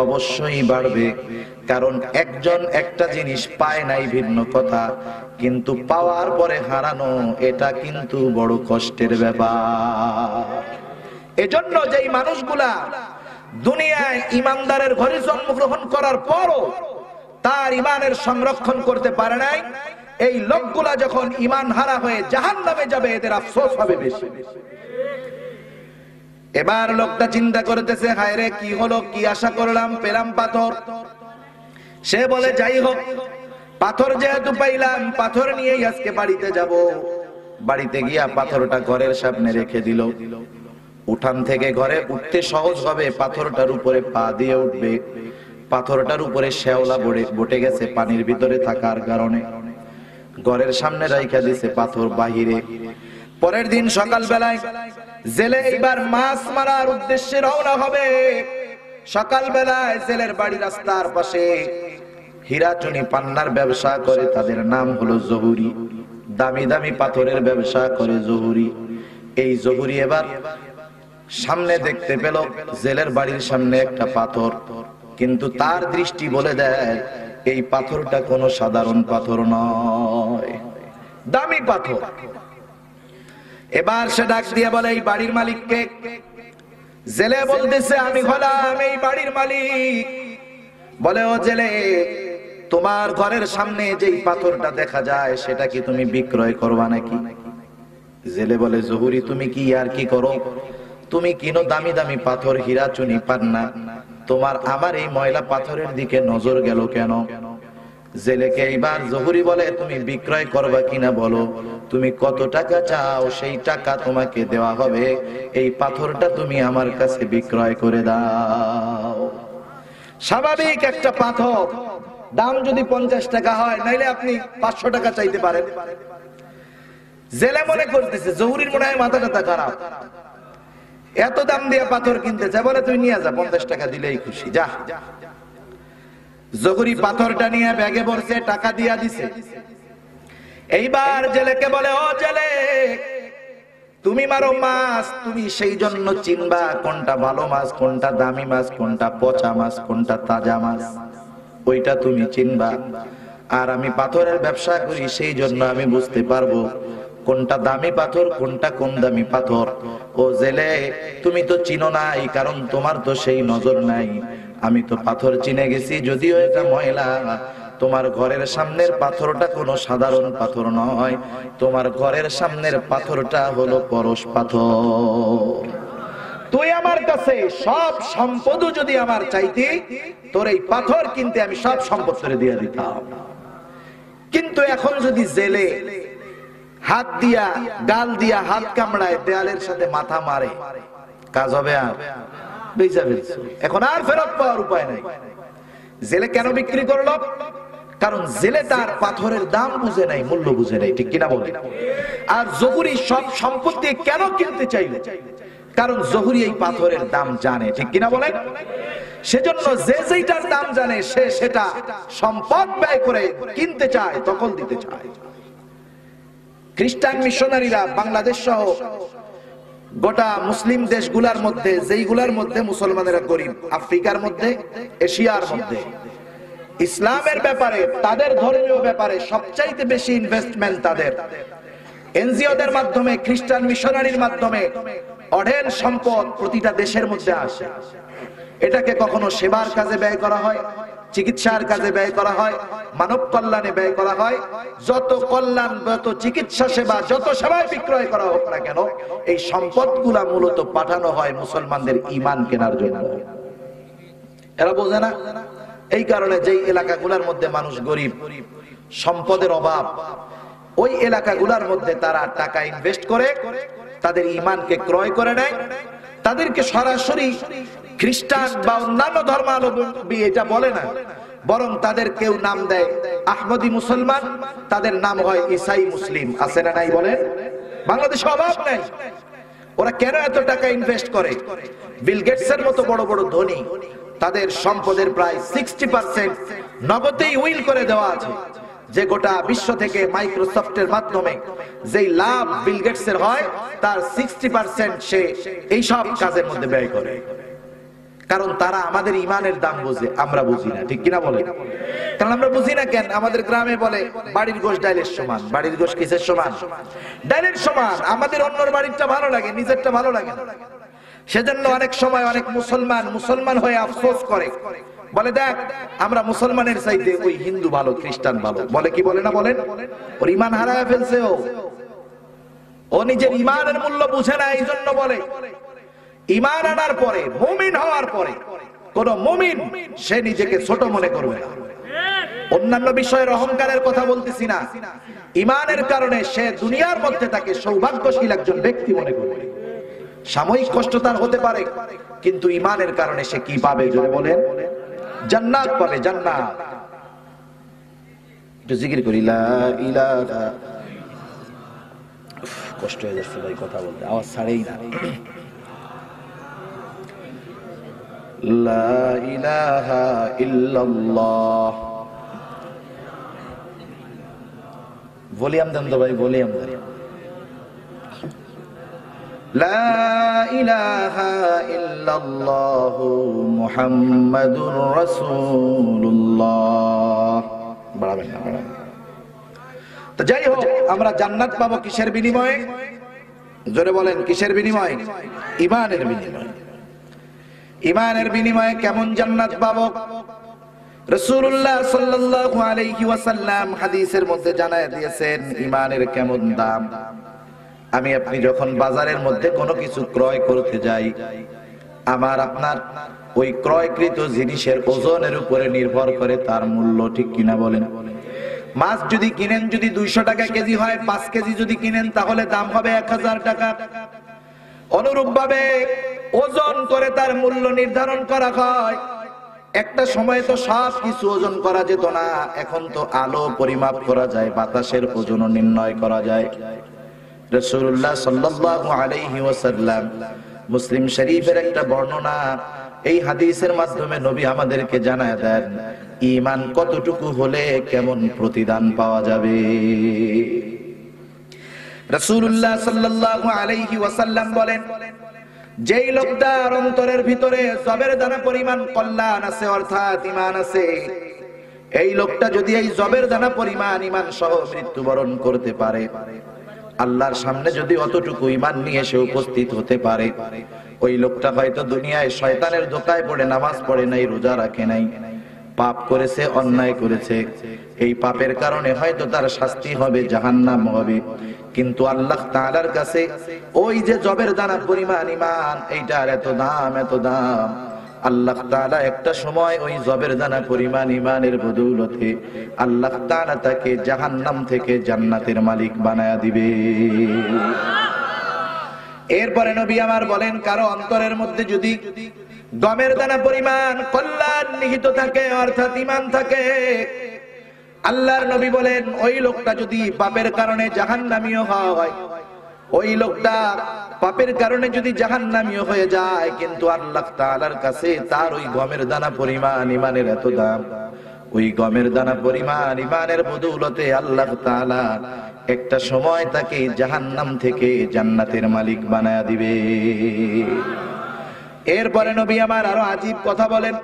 অবশ্যই বাড়বে। কারণ একজন একটা জিনিস পায় নাই ভিন্ন কথা, কিন্তু পাওয়ার পরে হারানো, এটা কিন্তু বড় কষ্টের ব্যাপার। এজন্য যেই মানুষগুলা দুনিয়ায় ইমানদারের ঘরে জন্মগ্রহণ করার পরও তার ইমানের সংরক্ষণ করতে পারে নাই, এই লোকগুলা যখন ইমান হারা হয়ে জাহান্নামে যাবে, এদের আফসোস হবে বেশি। এবার লোকটা চিন্তা করতেছে, হায় রে, কি হলো, কি আশা করলাম, পেলাম পাথর। সে বলে, যাই হোক, পাথর যেহেতু পাইলাম, পাথর নিয়েই আজকে বাড়িতে যাব। বাড়িতে গিয়া পাথরটা ঘরের সামনে রেখে দিল। উঠান থেকে ঘরে উঠতে সহজ হবে, পাথরটার উপরে পা দিয়ে উঠবে। পাথরটার উপরে শ্যাওলা বটে গেছে পানির ভিতরে থাকার কারণে। ঘরের সামনে রাইখা দিছে পাথর বাহিরে। পরের দিন সকাল বেলায় জেলে এইবার মাছ মারার উদ্দেশ্যে রওনা হবে। সকাল বেলায় জেলের বাড়ি রাস্তার পাশে হীরাচুনি পান্নার ব্যবসা করে, তাদের নাম হলো জহুরি। দামি দামি পাথরের ব্যবসা করে জহুরি। এই জহুরি এবার সামনে দেখতে পেল জেলের বাড়ির সামনে একটা পাথর, কিন্তু তার দৃষ্টি বলে দেয় এই পাথরটা কোনো সাধারণ পাথর নয়, দামি পাথর। এবার সে ডাক দিয়ে বলে, এই বাড়ির মালিককে? জেলে বলতেছে, আমি হলাম এই বাড়ির মালিক। বলে, ও জেলে, তোমার ঘরের সামনে যেই পাথরটা দেখা যায়, সেটা কি তুমি বিক্রয় করবা নাকি? জেলে বলে, জহুরি, তুমি কি আর কি করো? তুমি কিনো দামি দামি পাথর, হীরা চুনি পান্না, তোমার আমার এই ময়লা পাথরের দিকে নজর গেল কেন? জেলেকে এইবার জহুরি বলে, তুমি বিক্রয় করবা কিনা বলো, তুমি কত টাকা চাও, সেই টাকা তোমাকে দেওয়া হবে। এই পাথরটা তুমি আমার কাছে বিক্রয় করে দাও। স্বাভাবিক একটা পাথর দাম যদি 50 টাকা হয়, নাইলে আপনি 500 টাকা চাইতে পারেন। জেলে মনে করতেছে জহুরির মনে হয় মাথা টাথা খারাপ, এত দাম দিয়ে পাথর কিনতে চায়। বলে, তুই নিয়ে যা, 50 টাকা দিলেই খুশি, যা। জহুরি পাথরটা নিয়ে ব্যাগে ভরছে, টাকা দিয়া দিছে। এইবার জেলেকে বলে, ও জেলে, তুমি মারো মাছ, তুমি সেই জন্য চিনবা কোনটা ভালো মাছ, কোনটা দামি মাছ, কোনটা পচা মাছ, কোনটা তাজা মাছ, ওইটা তুমি চিনবা। আর আমি পাথরের ব্যবসা করি, সেই জন্য আমি বুঝতে পারবো কোনটা দামি পাথর, কোনটা কম দামি পাথর। ও জেলে, তুমি তো চিনো নাই, কারণ তোমার তো সেই নজর নাই। আমি তো পাথর চিনে গেছি, যদিও এটা ময়লা। তোমার ঘরের সামনের পাথরটা কোনো সাধারণ পাথর নয়, তোমার ঘরের সামনের পাথরটা হলো পরশ পাথর। তুই আমার কাছে সব সম্পদ যদি আমার চাইতি, তোর এই পাথর কিনতে আমি সব সম্পদ করে দিয়ে দিতাম। কিন্তু এখন যদি জেলে হাত দিয়া, গাল দিয়া হাত কামড়ায়, দেয়ালের সাথে মাথা মারে, কাজ হবে? আর বেচা ফেলছো, এখন আর ফেরত পাওয়ার উপায় নাই। জেলে কেন বিক্রি করলো? কারণ জেলে তার পাথরের দাম বুঝে নাই, মূল্য বুঝে নাই, ঠিক কিনা বলে? আর জহুরি সব সম্পত্তি কেন কিনতে চাইল? কারণ জহুরি এই পাথরের দাম জানে, ঠিক কিনা বলে? সেজন্য যে যেটার দাম জানে, সে সেটা সম্পদ ব্যয় করে কিনতে চায়, দখল দিতে চায়। খ্রিস্টান মিশনারিরা বাংলাদেশ সহ গোটা মুসলিম দেশগুলার মধ্যে, যেইগুলার মধ্যে মুসলমানেরা গরিব, আফ্রিকার মধ্যে, এশিয়ার মধ্যে, ইসলামের ব্যাপারে, তাদের ধর্মীয় ব্যাপারে সবচাইতে বেশি ইনভেস্টমেন্ট তাদের। এনজিওদের মাধ্যমে, খ্রিস্টান মিশনারির মাধ্যমে অঢেল সম্পদ প্রতিটা দেশের মধ্যে আসে। এটাকে কখনো সেবার কাজে ব্যয় করা হয়, চিকিৎসার কাজে ব্যয় করা হয়, মানব কল্যাণে ব্যয় করা হয়। যত কল্যাণ, যত চিকিৎসা সেবা, যত সেবায় বিক্রয় করা হোক না কেন, এই সম্পদগুলা মূলত পাঠানো হয় মুসলমানদের ঈমান কেনার জন্য। এরা বোঝে না। এই কারণে যেই এলাকাগুলোর মধ্যে মানুষ গরিব, সম্পদের অভাব, ওই এলাকাগুলোর মধ্যে তারা টাকা ইনভেস্ট করে তাদের ঈমানকে ক্রয় করে নেয়। তাদেরকে সরাসরি খ্রিস্টান বা অন্যান্য ধর্মাবলম্বী এটা বলে না, বরং তাদের কেউ নাম দেয় আহমদি মুসলমান, তাদের নাম হয় ঈসাই মুসলিম। আছে না নাই বলেন? বাংলাদেশে অভাব নাই। ওরা কেন এত টাকা ইনভেস্ট করে? বিল গেটসের মতো বড় বড় ধনী, তাদের সম্পদের প্রায় 60% নগদেই উইল করে দেওয়া আছে, যে গোটা বিশ্ব থেকে মাইক্রোসফটের মাধ্যমে যেই লাভ বিল গেটসের হয়, তার 60% সে এই সব কাজের মধ্যে ব্যয় করে। কারণ তারা আমাদের ঈমানের দাম বোঝে, আমরা বুঝি না, ঠিক কিনা বলে? কারণ আমরা বুঝি না কেন? আমাদের গ্রামে বলে বাড়ির গোশ ডাইলের সমান। বাড়ির গোশ কিসের সমান? ডাইলের সমান। আমাদের অন্যর বাড়িরটা ভালো লাগে, নিজেরটা ভালো লাগে না। সেজন্য অনেক সময় অনেক মুসলমান হয়ে আফসোস করে, বলে দেখ আমরা মুসলমানের চাইতে ওই হিন্দু ভালো, খ্রিস্টান ভালো। বলে কি বলে না বলেন? ওর ঈমান হারায় ফেলছে, ও নিজের ঈমানের মূল্য বুঝে না। এই জন্য বলে ঈমান আনার পরে, মুমিন হওয়ার পরে কোন মুমিন সে নিজেকে ছোট মনে করবে না। অন্যান্য বিষয়ের অহংকারের কথা বলতেছি না, ঈমানের কারণে সে দুনিয়ার মধ্যে তাকে সৌভাগ্যশীল একজন ব্যক্তি মনে করবে। সাময়িক কষ্ট তার হতে পারে, কিন্তু ঈমানের কারণে সে কি পাবে? জোরে বলেন, জান্নাত পাবে, জান্নাত। একটু জিকির করি, লা ইলাহা। কষ্ট হয়ে যাচ্ছে ভাই কথা বলতে, আওয়াজ ছাড়েই না। লা ইলাহা ইল্লাল্লাহ। ভলিউম দেন তো ভাই, ভলিউম দেন। লা ইলাহা ইল্লাল্লাহ মুহাম্মাদুর রাসূলুল্লাহ। বাড়াবেন না, বাড়াবেন। তো যাই হোক, আমরা জান্নাত পাবো কিসের বিনিময়ে? জোরে বলেন, কিসের বিনিময়ে? ঈমানের বিনিময়ে। ঈমানের বিনিময়ে কেমন জান্নাত পাবো? রাসূলুল্লাহ সাল্লাল্লাহু আলাইহি ওয়াসাল্লাম হাদিসের মধ্যে জানায় দিয়েছেন ঈমানের কেমন দাম। আমি আপনি যখন বাজারের মধ্যে কোনো কিছু ক্রয় করতে যাই, আমার আপনার ওই ক্রয়কৃত জিনিসের ওজনের উপরে নির্ভর করে তার মূল্য, ঠিক কিনা বলেন? মাছ যদি কিনেন, যদি 200 টাকা কেজি হয়, 5 কেজি যদি কিনেন, তাহলে দাম হবে 1000 টাকা। অনুরূপ ভাবে ওজন করে তার মূল্য নির্ধারণ করা হয়। একটা সময় তো সব কিছু ওজন করা যেত না, এখন তো আলো পরিমাপ করা যায়, বাতাসের ওজনও নির্ণয় করা যায়। রাসূলুল্লাহ সাল্লাল্লাহু আলাইহি ওয়াসাল্লাম মুসলিম শরীফের একটা বর্ণনা, এই হাদিসের মাধ্যমে নবী আমাদেরকে জানায় দেন ঈমান কতটুকু হলে কেমন প্রতিদান পাওয়া যাবে। রাসূলুল্লাহ সাল্লাল্লাহু আলাইহি ওয়াসাল্লাম বলেন, যেই লোকটার অন্তরের ভিতরে জবের দানা পরিমাণ কল্যাণ আছে অর্থাৎ ঈমান আছে, এই লোকটা যদি এই জবের দানা পরিমাণ ঈমান সহ মৃত্যুবরণ করতে পারে, আল্লাহর সামনে যদি অতটুকু ঈমান নিয়ে সে উপস্থিত হতে পারে, ওই লোকটা হয়তো দুনিয়ায় শয়তানের ধোঁকায় পড়ে নামাজ পড়ে নাই, রোজা রাখে নাই, পাপ করেছে, অন্যায় করেছে, এই পাপের কারণে হয়তো তার শাস্তি হবে, জাহান্নাম হবে, কিন্তু আল্লাহ তাআলার কাছে ওই যে জবের দানা পরিমাণ ঈমান, এইটার এত দাম, এত দাম। আল্লাহ তাআলা একটা সময় ওই জবের দানা পরিমাণ ঈমানের বদৌলতে আল্লাহ তাআলা তাকে জাহান্নাম থেকে জান্নাতের মালিক বানায়া দিবে। এরপরে নবী আমার বলেন, কারো অন্তরের মধ্যে যদি গমের দানা পরিমাণ কল্যাণ নিহিত থাকে অর্থাৎ ঈমান থাকে, আল্লাহর নবী বলেন ওই লোকটা যদি পাপের কারণে জাহান্নামীও হয়, ওই লোকটা পাপের কারণে যদি জাহান্নামীও হয়ে যায়, কিন্তু আল্লাহ তাআলার কাছে তার ওই গমের দানা পরিমাণ ঈমানের এত দাম, ওই গমের দানা পরিমাণ ঈমানের বদৌলতে আল্লাহ তাআলা একটা সময় তাকে জাহান্নাম থেকে জান্নাতের মালিক বানায়া দিবে। এরপরে নবী আমার আরো আজীব কথা বলেন।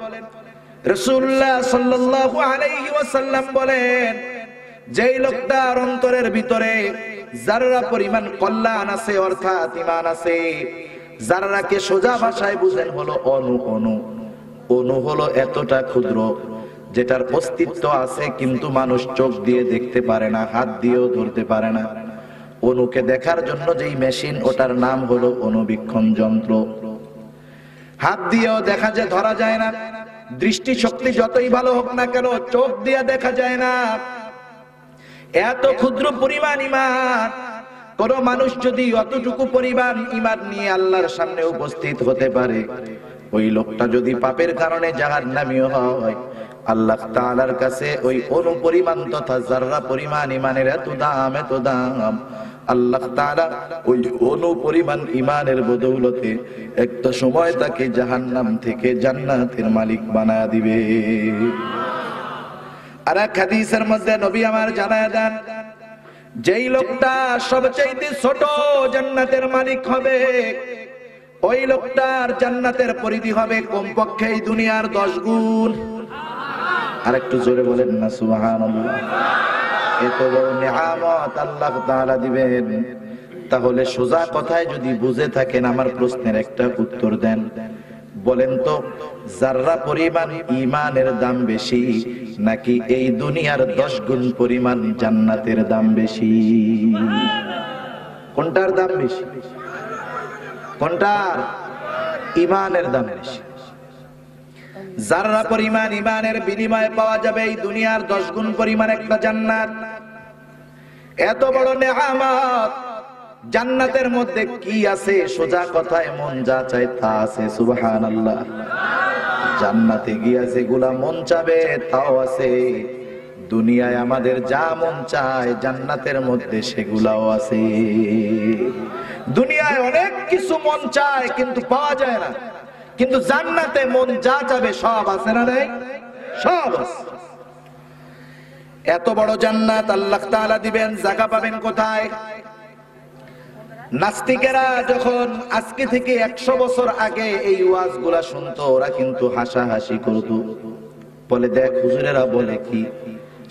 রাসূলুল্লাহ সাল্লাল্লাহু আলাইহি ওয়াসাল্লাম বলেন, যেই লোকটার অন্তরের ভিতরে যাররা পরিমাণ কল্যাণ আছে অর্থাৎ ঈমান আছে, যাররাকে সোজা ভাষায় বুঝেন হলো অণু। অণু হলো এতটা ক্ষুদ্র যেটার অস্তিত্ব আছে কিন্তু মানুষ চোখ দিয়ে দেখতে পারে না, হাত দিয়েও ধরতে পারে না। অণুকে দেখার জন্য যেই মেশিন, ওটার নাম হলো অণুবীক্ষণ যন্ত্র। হাত দিয়েও দেখা যায়, ধরা যায় না। দৃষ্টি শক্তি যতই ভালো হোক না কেন, চোখ দিয়ে দেখা যায় না। এত ক্ষুদ্র পরিমাণ ঈমান, কোন মানুষ যদি অতটুকু পরিমাণ ঈমান নিয়ে আল্লাহর সামনে উপস্থিত হতে পারে, ওই লোকটা যদি পাপের কারণে জাহান্নামীও হয়, আল্লাহ তাআলার কাছে ওই অণু পরিমাণ তথা যাররা পরিমাণ ঈমানের এত দাম, এত দাম। আল্লাহ তাআলা ওই অণু পরিমাণ ঈমানের বদৌলতে একটা সময় তাকে জাহান্নাম থেকে জান্নাতের মালিক বানায়া দিবে। আর এক হাদিসের মধ্যে নবী আমার জানায় দেন, যেই লোকটা সবচেয়ে ছোট জান্নাতের মালিক হবে, ওই লোকটার জান্নাতের পরিধি হবে কমপক্ষে এই দুনিয়ার 10 গুণ। আর একটু জোরে বলেন না সুবহানাল্লাহ। এত বড় নিয়ামত আল্লাহ তাআলা দিবেন, তাহলে সোজা কথায় যদি বুঝে থাকেন, আমার প্রশ্নের একটা উত্তর দেন। বলেন তো, যাররা পরিমাণ ঈমানের দাম বেশি নাকি এই দুনিয়ার 10 গুণ পরিমাণ জান্নাতের দাম বেশি? কোনটার দাম বেশি? কোনটার? ঈমানের দাম বেশি। যাররা পরিমাণ ঈমানের বিনিময়ে পাওয়া যাবে এই দুনিয়ার 10 গুণ পরিমাণ একটা জান্নাত। এত বড় নিয়ামত, জান্নাতের মধ্যে কি আছে? সোজা কথায় মন যা চায় তা আছে। সুবহানাল্লাহ। জান্নাতে গিয়া যেগুলা মন চাবে তাও আছে। দুনিয়ায় আমাদের যা মন চায় জান্নাতের মধ্যে সেগুলাও আছে। দুনিয়ায় অনেক কিছু মন চায় কিন্তু পাওয়া যায় না, কিন্তু জান্নাতে মন যা চাবে সব আছে না নাই? সব আছে। এত বড় জান্নাত আল্লাহ তাআলা দিবেন, জায়গা পাবেন কোথায়? নাস্তিকেরা যখন আজকে থেকে 100 বছর আগে এই ওয়াজগুলা শুনতো, ওরা কিন্তু হাসাহাসি করত। বলে, দেখ হুজুরেরা বলে কি,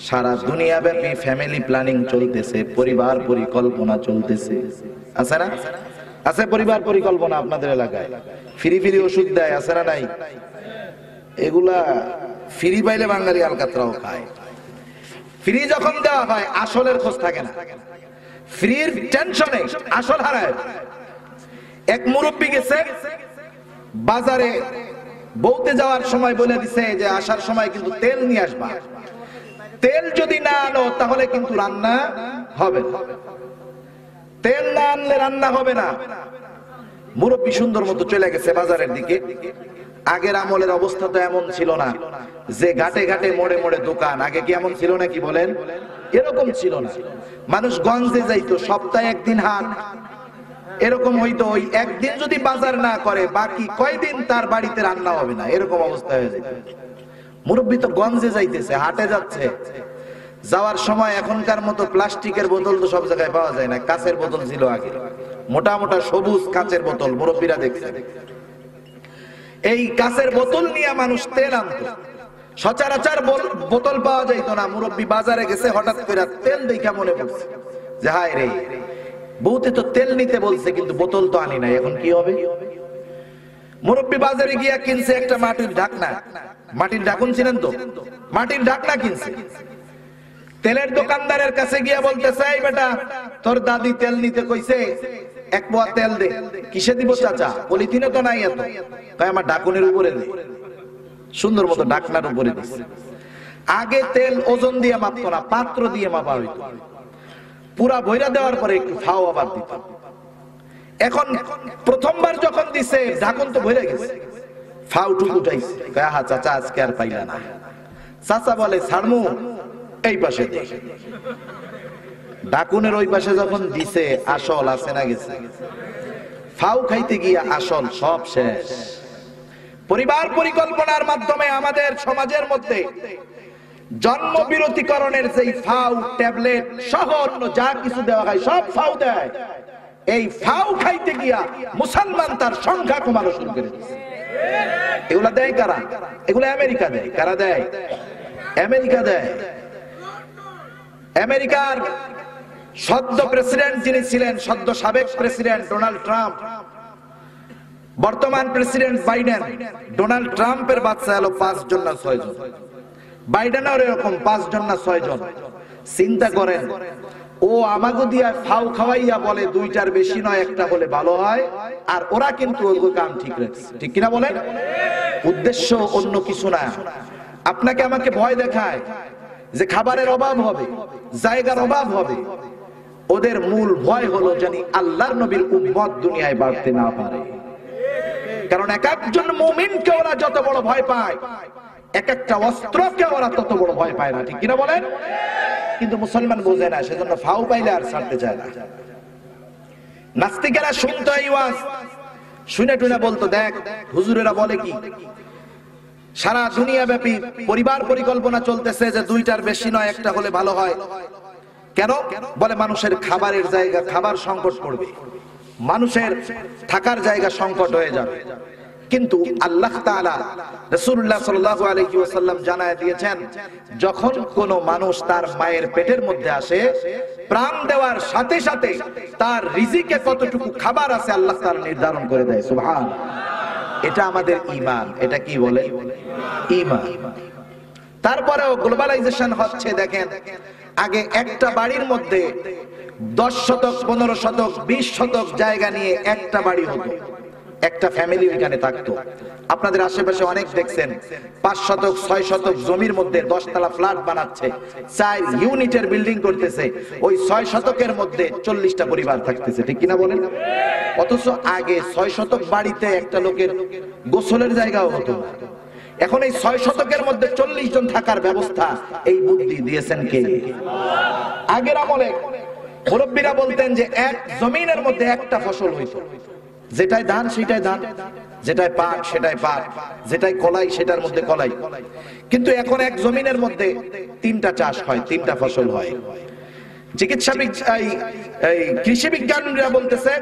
সারা দুনিয়া ব্যাপী ফ্যামিলি প্ল্যানিং চলতেছে, পরিবার পরিকল্পনা চলতেছে। আছে না? আছে পরিবার পরিকল্পনা আপনাদের এলাকায়? ফ্রি ফ্রি ওষুধ দেয়, আছে না নাই? এগুলা ফ্রি পাইলে বাঙালি আলকাতরাও খায়। ফ্রি যখন দেওয়া হয় আসলের খোঁজ থাকে না, ফ্রির টেনশনে আসল হারায়। এক মুরব্বী গেছে বাজারে, বউতে যাওয়ার সময় বলে দিছে যে আসার সময় কিন্তু তেল নিয়ে আসবা, তেল যদি না আনো তাহলে কিন্তু রান্না হবে না, তেল না আনলে রান্না হবে না। মুরব্বী সুন্দর মতো চলে গেছে বাজারের দিকে। আগের আমলের অবস্থা তো এমন ছিল না যে ঘাটে ঘাটে মোড়ে মোড়ে দোকান। আগে কি এমন ছিল নাকি বলেন? এরকম ছিল না। মানুষ গঞ্জে যাইতো, সপ্তাহে একদিন হাট, এরকম হইতো ওই একদিন যদি বাজার না করে বাকি কয়দিন তার বাড়িতে রান্না হবে না, এরকম অবস্থা হয়ে যেত। মুরব্বী তো গঞ্জে যাইতেছে, হাটে যাচ্ছে, যাওয়ার সময় এখনকার মতো প্লাস্টিকের বোতল তো সব জায়গায় পাওয়া যায় না, কাঁচের বোতল ছিল আগে, মোটা মোটা সবুজ কাঁচের বোতল, মুরব্বীরা দেখছে। এই কাঁচের বোতল নিয়ে মানুষ তেল আনতো, সচরাচর বোতল পাওয়া যাইতো না। মুরব্বী বাজারে গেছে, হঠাৎ করে তেল দেখা মনে পড়ছে যে হায় রে, বউতে তো তেল নিতে বলছে কিন্তু বোতল তো আনি নাই, এখন কি হবে? মুরব্বী বাজারে গিয়া কিনছে একটা মাটির ঢাকনা, মাটির ঢাকুন ছিলেন তো, মাটির ঢাকনা কিনছে। তেলের দোকানদারের কাছে গিয়া বলতেছে, এই বেটা তোর দাদি তেল নিতে কইছে, এক পোয়া তেল দে। কিসে দিব চাচা? পলিথিনে তো নাই এত। তাই আমার ঢাকুনের উপরে দে। সুন্দর মতো ঢাকনার উপরে দিছে। আগে তেল ওজন দিয়ে মাপতো না, পাত্র দিয়ে মাপা হইতো। পুরা বইরা দেওয়ার পরে একটু ফাও আবার দিত। এখন প্রথমবার যখন দিছে ঢাকুন তো ভরে গেছে, ফাও টুকু উঠাইছে। হা চাচা আজকে আর পাইলা না। চাচা বলে ছাড়মু, এই পাশে দে। ঢাকুনের ওই পাশে যখন দিছে, আসল আছে না গেছে? ফাউ খাইতে গিয়া আসল সব শেষ। পরিবার পরিকল্পনার মাধ্যমে আমাদের সমাজের মধ্যে জন্ম বিরতিকরণের যেই ফাউ, ট্যাবলেট সহ অন্য যা কিছু দেওয়া হয় সব ফাউ দেয়। এই ফাউ খাইতে গিয়া মুসলমান তার সংখ্যা কমানো শুরু করে দিয়েছে। এগুলা দেয় কারা? এগুলা আমেরিকা দেয়। কারা দেয়? আমেরিকা দেয়। আমেরিকার সদ্য প্রেসিডেন্ট যিনি ছিলেন, সদ্য সাবেক প্রেসিডেন্ট ডোনাল্ড ট্রাম্প, বর্তমান প্রেসিডেন্ট বাইডেন, ডোনাল্ড ট্রাম্পের বাচ্চা হলো 5 জন না 6 জন, বাইডেনের এরকম 5 জন না 6 জন। চিন্তা করেন, ও আমাগো দিয়া ফাউ খাওয়াইয়া বলে 2টার বেশি নয়, একটা হলে ভালো হয়, আর ওরা কিন্তু ওই কাম ঠিক রাখছে। ঠিক কিনা বলেন? উদ্দেশ্য অন্য কিছু না। আপনাকে আমাকে ভয় দেখায় যে খাবারের অভাব হবে, জায়গার অভাব হবে। ওদের মূল ভয় হলো জানি আল্লাহর নবীর উম্মত দুনিয়ায় বাড়তে না পারে। কারণ এক একজন মুমিনকে ওরা যত বড় ভয় পায়, এক একটা অস্ত্রকে ওরা তত বড় ভয় পায় না। ঠিক কিনা বলেন? কিন্তু মুসলমান বোঝে না, সেজন্য ফাউ পাইলে আর ছাড়তে চায় না। নাস্তিকেরা শুনতো এই ওয়াজ, শুনে টুনে বলতো, দেখ হুজুরেরা বলে কি, সারা দুনিয়া ব্যাপী পরিবার পরিকল্পনা চলতেছে যে 2টার বেশি নয়, একটা হলে ভালো হয়। কেন? বলে মানুষের খাবারের জায়গা, খাবার সংকট পড়বে, মানুষের থাকার জায়গা সংকট হয়ে যাবে। কিন্তু আল্লাহ তাআলা, রাসূলুল্লাহ সাল্লাল্লাহু আলাইহি ওয়াসাল্লাম জানায় দিয়েছেন, যখন কোন মানুষ তার মায়ের পেটের মধ্যে আসে, প্রাণ দেওয়ার সাথে সাথে তার রিজিকে কতটুকু খাবার আছে আল্লাহ তাআলা নির্ধারণ করে দেয়। সুবহানাল্লাহ। এটা আমাদের ঈমান। এটা কি বলে? ঈমান। তারপরেও গ্লোবালাইজেশন হচ্ছে। দেখেন, আগে একটা বাড়ির মধ্যে 10 শতক, 15 শতক, 20 শতক জায়গা নিয়ে একটা বাড়ি হতো, একটা ফ্যামিলি এখানে থাকতো। আপনাদের আশেপাশে অনেক দেখছেন 5 শতক 6 শতক জমির মধ্যে 10 তলা ফ্ল্যাট বানাচ্ছে, 4 ইউনিটের বিল্ডিং করতেছে। ওই 6 শতকের মধ্যে 40টা পরিবার থাকতেছে। ঠিক কিনা বলেন? অথচ আগে 6 শতক বাড়িতে একটা লোকের গোসলের জায়গাও হতো না। এখন এই 6 শতকের মধ্যে 40 জন থাকার ব্যবস্থা, এই বুদ্ধি দিয়েছেন কে? আগের আমলে মুরব্বীরা বলতেন যে এক জমিনের মধ্যে একটা ফসল হইতো, যেটাই ধান সেটাই ধান, যেটাই পাট সেটাই পাট, যেটাই কলাই সেটার মধ্যে কলাই। কিন্তু এখন এক জমিনের মধ্যে 3টা চাষ হয়, 3টা ফসল হয়। কৃষি বিজ্ঞানীরা বলতেছে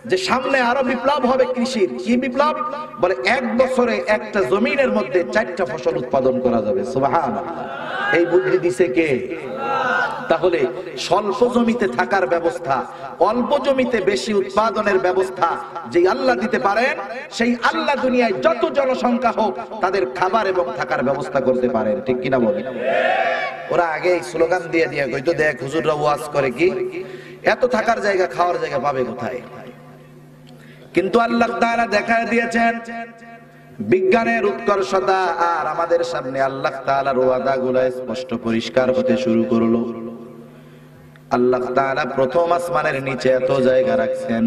যে সামনে আরো বিপ্লব হবে কৃষির। কি বিপ্লব? বলে 1 বছরে একটা জমিনের মধ্যে 4টা ফসল উৎপাদন করা যাবে। সুবহানাল্লাহ। এই বুদ্ধি দিছে কে? তাহলে স্বল্প জমিতে থাকার ব্যবস্থা, অল্প জমিতে বেশি উৎপাদনের ব্যবস্থা যে আল্লাহ দিতে পারেন, সেই আল্লাহ দুনিয়ায় যত জনসংখ্যা হোক তাদের খাবার এবং থাকার ব্যবস্থা করতে পারেন। ঠিক কিনা বলেন? ওরা আগে স্লোগান দিয়ে দিয়ে কইতো, দেখ হুজুররা ওয়াজ করে কি, এত থাকার জায়গা খাওয়ার জায়গা পাবে কোথায়? কিন্তু আল্লাহ তাআলা দেখায় দিয়েছেন বিজ্ঞানের উৎকর্ষতা, আর আমাদের সামনে আল্লাহ তাআলার ওয়াদাগুলো স্পষ্ট পরিষ্কার হতে শুরু করলো। আল্লাহ তাআলা প্রথম আসমানের নিচে এত জায়গা রাখছেন,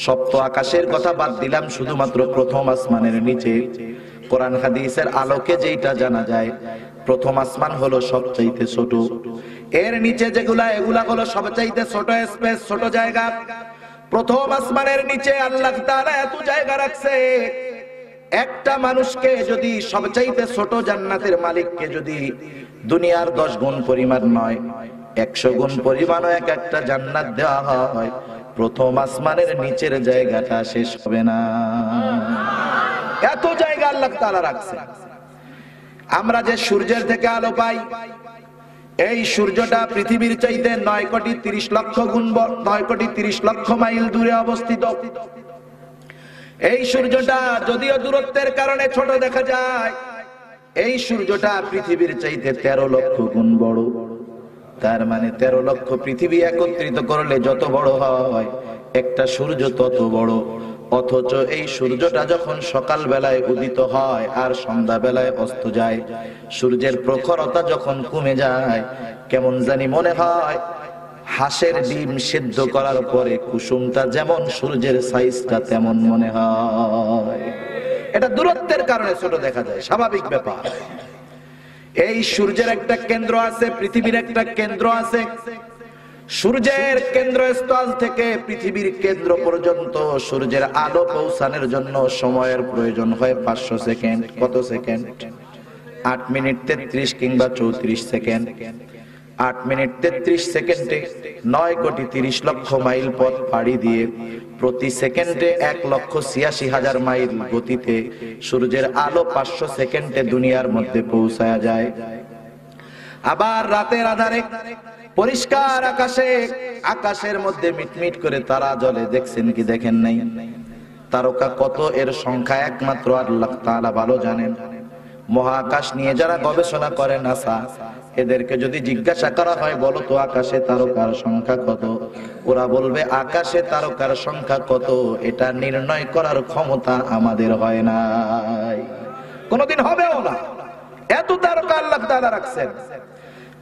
সপ্ত আকাশের কথা বাদ দিলাম, শুধুমাত্র প্রথম আসমানের নিচে কোরআন হাদিসের আলোকে যেটা জানা যায়, প্রথম আসমান হলো সবচাইতে ছোট। এর নিচে যেগুলা, এগুলা হলো সবচাইতে ছোট স্পেস, ছোট জায়গা। প্রথম আসমানের নিচে আল্লাহ তাআলা এত জায়গা রাখছে, একটা মানুষকে যদি সবচাইতে ছোট জান্নাতের মালিককে যদি দুনিয়ার 10 গুণ পরিমাণ নয় 100 গুণ পরিমাণও এক একটা জান্নাত দেওয়া হয়, প্রথম আসমানের নিচের জায়গাটা শেষ হবে না। এত জায়গা আল্লাহ তাআলা রাখছে। আমরা যে সূর্যের থেকে আলো পাই, এই সূর্যটা পৃথিবীর চাইতে 9 কোটি 30 লক্ষ গুণ 9 কোটি 30 লক্ষ মাইল দূরে অবস্থিত। এই সূর্যটা যদিও দূরত্বের কারণে ছোট দেখা যায়, এই সূর্যটা পৃথিবীর চাইতে 13 লক্ষ গুণ বড়। তার মানে 13 লক্ষ পৃথিবী একত্রিত করলে যত বড় হয়, একটা সূর্য তত বড়। অথচ এই সূর্যটা যখন সকাল বেলায় উদিত হয় আর সন্ধ্যা বেলায় অস্ত যায়, সূর্যের প্রখরতা যখন কমে যায়, কেমন জানি মনে হয় হাঁসের ডিম সিদ্ধ করার পরে কুসুমটা যেমন সূর্যের সাইজটা তেমন মনে হয়। এটা দূরত্বের কারণে ছোট দেখা যায়, স্বাভাবিক ব্যাপার। এই সূর্যের একটা কেন্দ্র আছে, পৃথিবীর একটা কেন্দ্র আছে। সূর্যের কেন্দ্রস্থল থেকে পৃথিবীর কেন্দ্র পর্যন্ত সূর্যের আলো পৌঁছানোর জন্য সময়ের প্রয়োজন হয় 500 সেকেন্ড। কত সেকেন্ড? 8 মিনিট 33 কিংবা 34 সেকেন্ড। 8 মিনিট 33 সেকেন্ডে 9 কোটি 30 লক্ষ মাইল পথ পাড়ি দিয়ে প্রতি সেকেন্ডে 1,86,000 মাইল গতিতে সূর্যের আলো 500 সেকেন্ডে দুনিয়ার মধ্যে পৌঁছায়া যায়। আবার রাতের আধারে পরিষ্কার আকাশে, আকাশের মধ্যে মিটমিট করে তারা জ্বলে, দেখছেন কি দেখেন নাই? তারকা কত, এর সংখ্যা একমাত্র আল্লাহ তাআলা ভালো জানেন। মহাকাশ নিয়ে যারা গবেষণা করে নাসা, এদেরকে যদি জিজ্ঞাসা করা হয় বলো তো আকাশে তারকার সংখ্যা কত, ওরা বলবে আকাশে তারকার সংখ্যা কত এটা নির্ণয় করার ক্ষমতা আমাদের হয় নাই, কোনোদিন হবেও না। এত তারকা আল্লাহ তাআলা রাখছেন।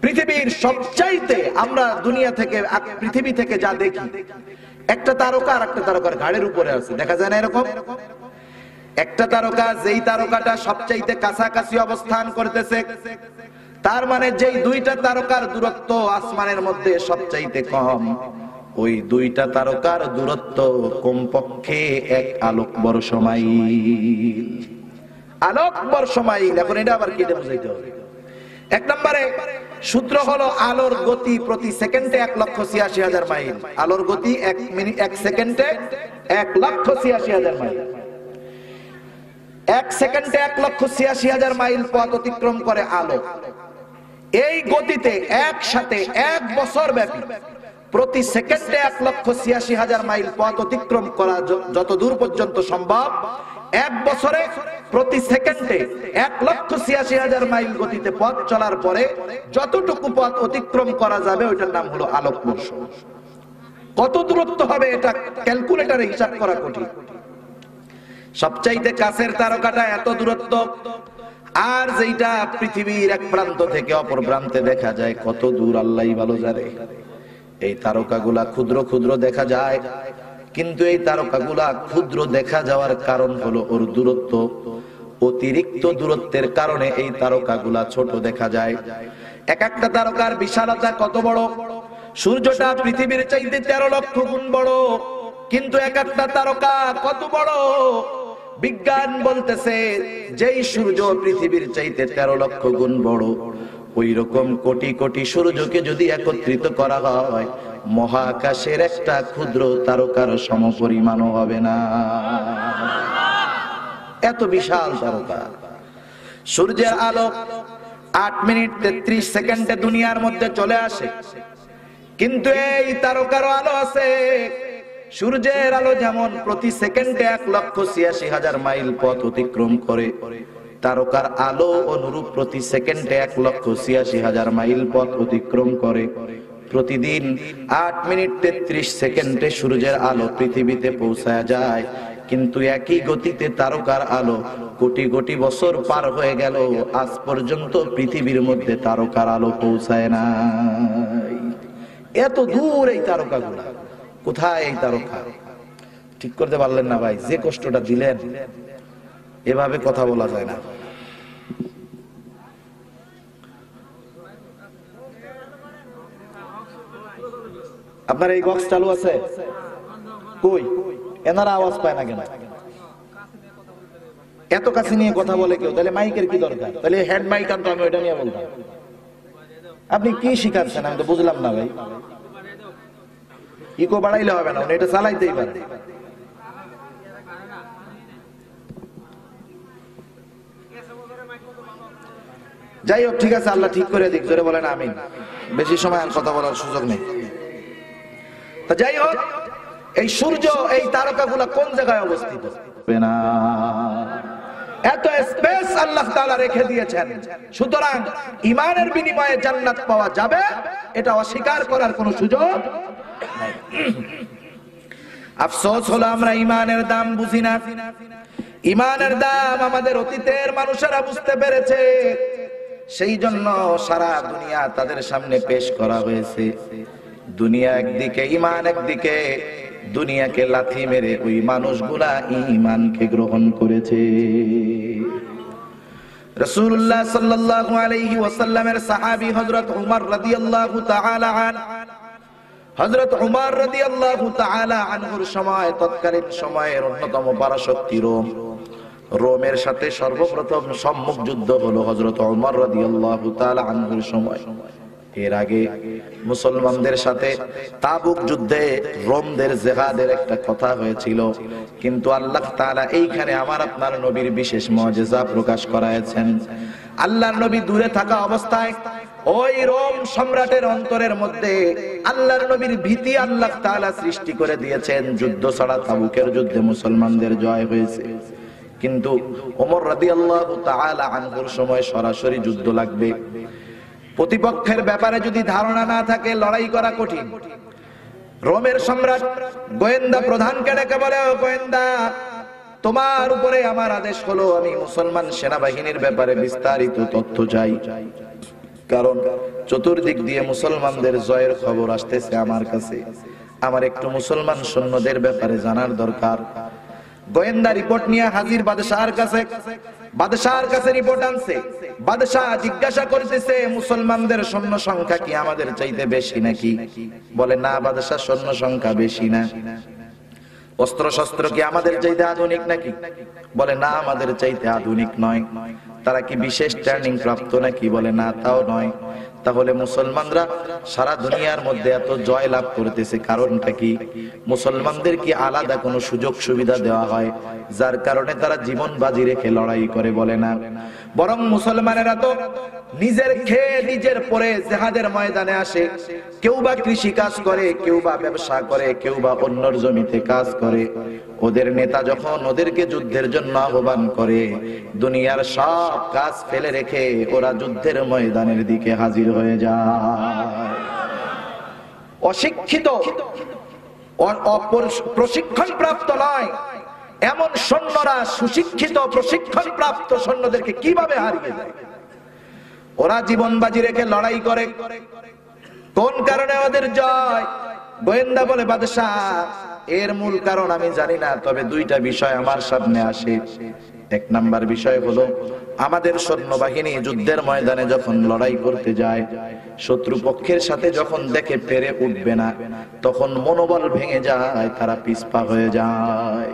পৃথিবীর সবচাইতে আমরা দুনিয়া থেকে, পৃথিবী থেকে যা দেখি, একটা তারকা আর একটা তারকার ঘাড়ের উপরে আছে, দেখা যায় না এরকম? একটা তারকা, যেই তারকাটা সবচাইতে কাছাকাছি অবস্থান করতেছে, তার মানে যেই দুইটা তারকার দূরত্ব আসমানের মধ্যে সবচাইতে কম, ওই দুইটা তারকার দূরত্ব কমপক্ষে 1 আলোক বর্ষ মাইল। আলোক বর্ষ মাইল। এখন এটা আবার কেটে বুঝাইতে হবে। 1 নম্বরে সূত্র হলো আলোর গতি প্রতি সেকেন্ডে 1,86,000 মাইল। আলোর গতি 1 সেকেন্ডে 1,86,000 মাইল। 1 সেকেন্ডে 1,86,000 মাইল পথ অতিক্রম করে আলো। এই গতিতে একসাথে 1 বছর ব্যাপী প্রতি সেকেন্ডে 1,86,000 মাইল পথ অতিক্রম করা যত দূর পর্যন্ত সম্ভব, 1 বছরে প্রতি সেকেন্ডে 1,86,000 মাইল গতিতে পথ চলার পরে যতটুকু পথ অতিক্রম করা যাবে ওইটার নাম হলো আলোকবর্ষ। কত দূরত্ব হবে এটা ক্যালকুলেটরে হিসাব করা কঠিন। সবচাইতে কাছের তারকাটা এত দূরত্ব, আর যেটা পৃথিবীর এক প্রান্ত থেকে অপর প্রান্তে দেখা যায় কত দূর আল্লাহই ভালো জানে। এই তারকাগুলা ক্ষুদ্র ক্ষুদ্র দেখা যায়, কিন্তু এই তারকাগুলা ক্ষুদ্র দেখা যাওয়ার কারণ হলো ওর দূরত্ব। অতিরিক্ত দূরত্বের কারণে এই তারকাগুলা ছোট দেখা যায়। এক একটা তারকার বিশালতা কত বড়! সূর্যটা পৃথিবীর চাইতে 13 লক্ষ গুণ বড়, কিন্তু এক একটা তারকা কত বড়! বিজ্ঞান বলতেছে যেই সূর্য পৃথিবীর চাইতে 13 লক্ষ গুণ বড়, ওই রকম কোটি কোটি সূর্যকে যদি একত্রিত করা হয়, মহাকাশের একটা ক্ষুদ্র তারকার সমপরিমাণও হবে না। এত বিশাল তারকা। সূর্যের আলো 8 মিনিট 33 সেকেন্ডে দুনিয়ার মধ্যে চলে আসে, কিন্তু এই তারকার আলো আছে। সূর্যের আলো যেমন প্রতি সেকেন্ডে 1,86,000 মাইল পথ অতিক্রম করে, তারকার আলো অনুরূপ প্রতি সেকেন্ডে 1,86,000 মাইল পথ অতিক্রম করে। প্রতিদিন 8 মিনিট 33 সেকেন্ডে সূর্যের আলো পৃথিবীতে পৌঁছায় যায়, কিন্তু একই গতিতে তারকার আলো কোটি কোটি বছর পার হয়ে গেল, আজ পর্যন্ত পৃথিবীর মধ্যে তারকার আলো পৌঁছায় না। এত দূর এই তারকাগুলা। কোথায় এই তারকা? ঠিক করতে পারলেন না ভাই, যে কষ্টটা দিলেন, এভাবে কথা বলা যায় না। আপনার এই বক্স চালু আছে? কই এনারা আওয়াজ পায় না কেন? এত কাছে নিয়ে কথা বলে কেউ, তাহলে মাইকের কি দরকার? তাহলে হেড মাইক আনতো, আমি ওইটা নিয়ে বলতাম। আপনি কি শিখাচ্ছেন আমি তো বুঝলাম না ভাই। ইকো বাড়াইলে হবে না, উনি এটা চালাইতেই পারে। যাই হোক, ঠিক আছে, আল্লাহ ঠিক করে দিক, জোরে বলেন আমিন। বেশি সময় আর কথা বলার সুযোগ নেই। তা যাই হোক, এই সূর্য, এই তারকাগুলা কোন জায়গায় অবস্থিত? এত স্পেস আল্লাহ তাআলা রেখে দিয়েছেন, সুতরাং ঈমানের বিনিময়ে জান্নাত পাওয়া যাবে, এটা অস্বীকার করার কোনো সুযোগ নেই। আফসোস হলো আমরা ঈমানের দাম বুঝি না। ঈমানের দাম আমাদের অতীতের মানুষেরা বুঝতে পেরেছে, সেই জন্য সারা দুনিয়া তাদের সামনে পেশ করা হয়েছে। দুনিয়া একদিকে, ঈমান একদিকে, দুনিয়াকে লাথি মেরে ওই মানুষগুলা ঈমানকে গ্রহণ করেছে। রাসূলুল্লাহ সাল্লাল্লাহু আলাইহি ওয়াসাল্লামের সাহাবী হযরত উমর রাদিয়াল্লাহু তাআলা আনহু, হযরত উমর রাদিয়াল্লাহু তাআলা আনহুর সময়, তৎকালীন সময়ের অন্যতম পরাশক্তি রোম, রোমের সাথে সর্বপ্রথম সম্মুখ যুদ্ধ হলো হযরত উমর রাদিয়াল্লাহু তাআলা আনহুর সময়। এর আগে মুসলমানদের সাথে তাবুক যুদ্ধে রোমদের জিহাদের একটা কথা হয়েছিল, কিন্তু আল্লাহ তাআলা এইখানে আমার আপনার নবীর বিশেষ মুজিজা প্রকাশ করায়ছেন। আল্লাহর নবী দূরে থাকা অবস্থায় ওই রোম সম্রাটের অন্তরের মধ্যে আল্লাহর নবীর ভীতি আল্লাহ তাআলা সৃষ্টি করে দিয়েছেন। যুদ্ধ ছাড়া তাবুকের যুদ্ধে মুসলমানদের জয় হয়েছে, কিন্তু ওমর রাদিয়াল্লাহু তাআলা আনহুর সময় সরাসরি যুদ্ধ লাগবে। প্রতিপক্ষের ব্যাপারে যদি ধারণা না থাকে, লড়াই করা কঠিন। রোমের সম্রাট গোয়েন্দা প্রধানকে ডেকে বলে, ও গোয়েন্দা, তোমার উপরে আমার আদেশ হলো, আমি মুসলমান সেনাবাহিনীর ব্যাপারে বিস্তারিত তথ্য চাই, কারণ চতুর্দিক দিয়ে মুসলমানদের জয়ের খবর আসতেছে আমার কাছে, আমার একটু মুসলমান সৈন্যদের ব্যাপারে জানার দরকার। গোয়েন্দা রিপোর্ট নিয়ে হাজির বাদশাহর কাছে। বাদশাহর কাছে রিপোর্ট আনছে। বাদশাহ জিজ্ঞাসা করতেছে, মুসলমানদের সৈন্য সংখ্যা কি আমাদের চাইতে বেশি নাকি? বলে, না বাদশাহ, সৈন্য সংখ্যা বেশি না। অস্ত্র শস্ত্র কি আমাদের চাইতে আধুনিক নাকি? বলে, না আমাদের চাইতে আধুনিক নয়। তারা কি বিশেষ ট্রেনিং প্রাপ্ত নাকি? বলে, না তাও নয়। তাহলে মুসলমানরা সারা দুনিয়ার মধ্যে এত জয় লাভ করতেছে, কারণটা কি? মুসলমানদের কি আলাদা কোনো সুযোগ সুবিধা দেওয়া হয় যার কারণে তারা জীবন বাজি রেখে লড়াই করে? বলে না, বরং মুসলমানেরা তো নিজের খেয়ে নিজের পরে জিহাদের ময়দানে আসে। কেউ বা কৃষি কাজ করে, কেউ বা ব্যবসা করে, কেউ বা অন্যর জমিতে কাজ করে। ওদের নেতা যখন ওদেরকে যুদ্ধের জন্য আহ্বান করে, দুনিয়ার সব কাজ ফেলে রেখে ওরা যুদ্ধের ময়দানের দিকে হাজির হয়ে যায়। অশিক্ষিত, প্রশিক্ষণ প্রাপ্ত নয় এমন সৈন্যরা সুশিক্ষিত প্রশিক্ষণ প্রাপ্ত সৈন্যদেরকে কিভাবে হারিয়ে দেয়? ওরা জীবন বাজি রেখে লড়াই করে। কোন কারণে ওদের জয়? গোয়েন্দা বলে, বাদশাহ, এর মূল কারণ আমি জানি না, তবে দুইটা বিষয় আমার সামনে আসে। এক নাম্বার বিষয় হলো, আমাদের সৈন্যবাহিনী যুদ্ধের ময়দানে যখন লড়াই করতে যায়, শত্রুপক্ষের সাথে যখন দেখে পেরে উঠবে না, তখন মনোবল ভেঙে যায়, তারা পিছপা হয়ে যায়।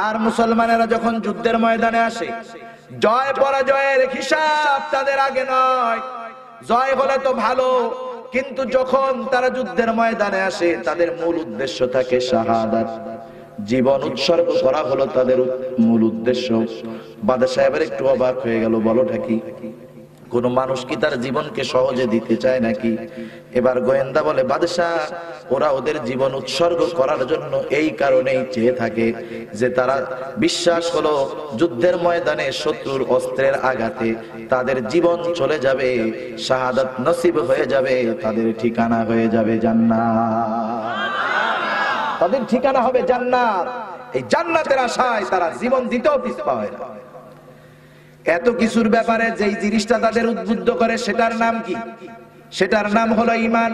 আর মুসলমানেরা যখন যুদ্ধের ময়দানে আসে, জয় পরাজয়ের হিসাব তাদের আগে নয়। জয় হলে তো ভালো, কিন্তু যখন তারা যুদ্ধের ময়দানে আসে, তাদের মূল উদ্দেশ্য থাকে শাহাদাত, জীবন উৎসর্গ করা হলো তাদের মূল উদ্দেশ্য। বাদশাহ এবার একটু অবাক হয়ে গেল, বলোটা কি? কোন মানুষ কি তার জীবনকে সহজে দিতে চায় নাকি? এবার গোয়েন্দা বলে, বাদশাহ, ওরা ওদের জীবন উৎসর্গ করার জন্য এই কারণেই চেয়ে থাকে যে তারা বিশ্বাস হলো যুদ্ধের ময়দানে শত্রুর অস্ত্রের আঘাতে তাদের জীবন চলে যাবে, শাহাদাত নসিব হয়ে যাবে, তাদের ঠিকানা হয়ে যাবে জান্নাত। তাদের ঠিকানা হবে জান্নাত। এই জান্নাতের আশায় তারা জীবন দিতেও পিছপা হয় না। এত কিছুর ব্যাপারে যেই জিনিসটা তাদের উদ্বুদ্ধ করে, সেটার নাম কি? সেটার নাম হলো ঈমান।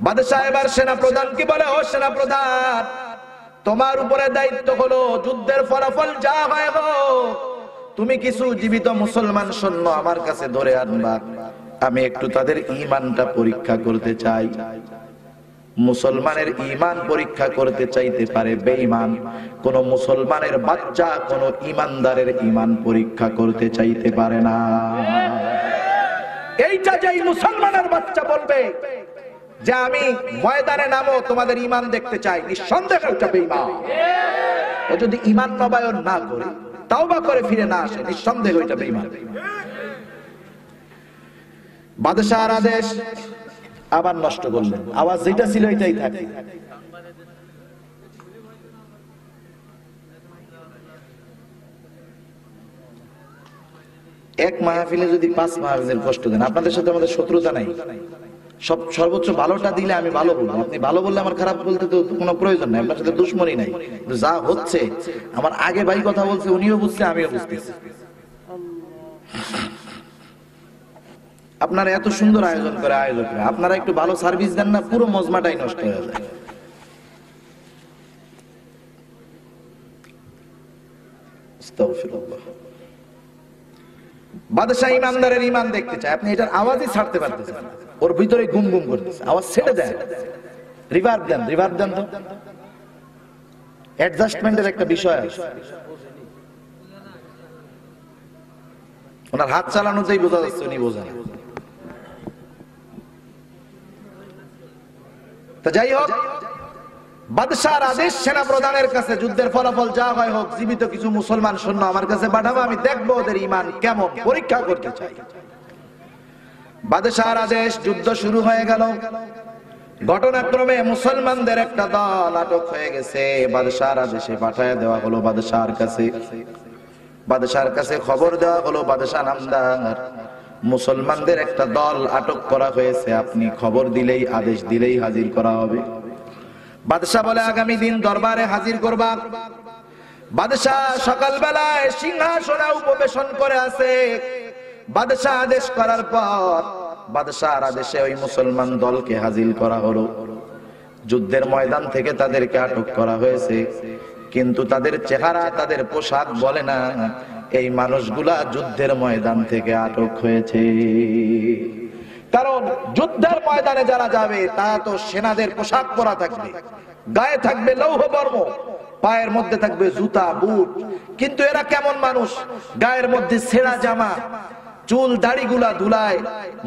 বাদশাহ এবার সেনা প্রধানকে বলে, ও সেনা প্রধান, তোমার উপরে দায়িত্ব হলো যুদ্ধের ফলাফল যা হয় হোক, তুমি কিছু জীবিত মুসলমান সৈন্য আমার কাছে ধরে আনবা, আমি একটু তাদের ঈমানটা পরীক্ষা করতে চাই। মুসলমানের ঈমান পরীক্ষা করতে চাইতে পারে বেঈমান, কোন মুসলমানের বাচ্চা কোন ঈমানদারের ঈমান পরীক্ষা করতে চাইতে পারে না। এইটা যেই মুসলমানের বাচ্চা বলবে যে আমি ময়দানে নামো তোমাদের ঈমান দেখতে চাই, নিঃসন্দেহে ওটা বেঈমান। ও যদি ঈমান নবায়ন না করে, তাওবা করে ফিরে না আসে, নিঃসন্দেহে ওটা বেঈমান। বাদশাহর আদেশ আবার নষ্ট করলেন, আওয়াজ যেটা ছিল এটাই থাকে। এক মাহফিলে যদি 5 মাহফিলের কষ্ট দেন, আপনাদের সাথে আমাদের শত্রুতা নাই, সর্বোচ্চ ভালোটা দিলে আমি ভালো বলবো, আপনি ভালো বললে আমার খারাপ বলতে তো কোনো প্রয়োজন নাই, আপনার সাথে দুশ্মনী নাই। যা হচ্ছে আমার আগে ভাই কথা বলছে, উনিও বুঝছে আমিও বুঝতেছি। আপনারা এত সুন্দর আয়োজন করে আয়োজকরা, আপনারা একটু ভালো সার্ভিস দেন না, পুরো মজমাটাই নষ্ট হয়ে যায়। বাদশাহ ইমানদারের ঈমান দেখতে চায়, আপনি এটার আওয়াজই ছাড়তে পারতেছেন, ওর ভিতরে গুম গুম করতেছে, আওয়াজ ছেড়ে দেন, রিভার্ব দেন, রিভার্ব দেন তো। অ্যাডজাস্টমেন্টের একটা বিষয় আছে, ওনার হাত চালানোতেই বোঝা যাচ্ছে উনি বোঝেন। তো যাই হোক, বাদশাহর আদেশ সেনা প্রধানের কাছে, যুদ্ধের ফলাফল যা হয় হোক, জীবিত কিছু মুসলমান সৈন্য আমার কাছে পাঠাবো, আমি দেখবো ওদের ঈমান কেমন, পরীক্ষা করতে চাই। বাদশাহর আদেশ, যুদ্ধ শুরু হয়ে গেল। ঘটনাক্রমে মুসলমানদের একটা দল আটক হয়ে গেছে, বাদশাহর আদেশে পাঠায় দেওয়া হলো বাদশাহর কাছে। বাদশাহর কাছে খবর দেওয়া হলো, বাদশাহ নামদার, মুসলমানদের একটা দল আটক করা হয়েছে, আপনি খবর দিলেই, আদেশ দিলেই হাজির করা হবে। বাদশাহ বলে আগামী দিন দরবারে হাজির করবা। বাদশাহ সকালবেলায় সিংহাসনে উপবেশন করে আছে। বাদশাহ আদেশ করার পর বাদশাহর আদেশে ওই মুসলমান দলকে হাজির করা হলো। যুদ্ধের ময়দান থেকে তাদেরকে আটক করা হয়েছে, কিন্তু তাদের চেহারা, তাদের পোশাক বলে না এই মানুষগুলা যুদ্ধের ময়দান থেকে আটক হয়েছে। কারণ যুদ্ধের ময়দানে যারা যাবে তারা তো সেনাদের পোশাক পরা থাকবে, গায়ে থাকবে লৌহ বর্ম, পায়ের মধ্যে থাকবে জুতা বুট। কিন্তু এরা কেমন মানুষ, গায়ের মধ্যে ছেঁড়া জামা, চুল দাড়িগুলা ধুলায়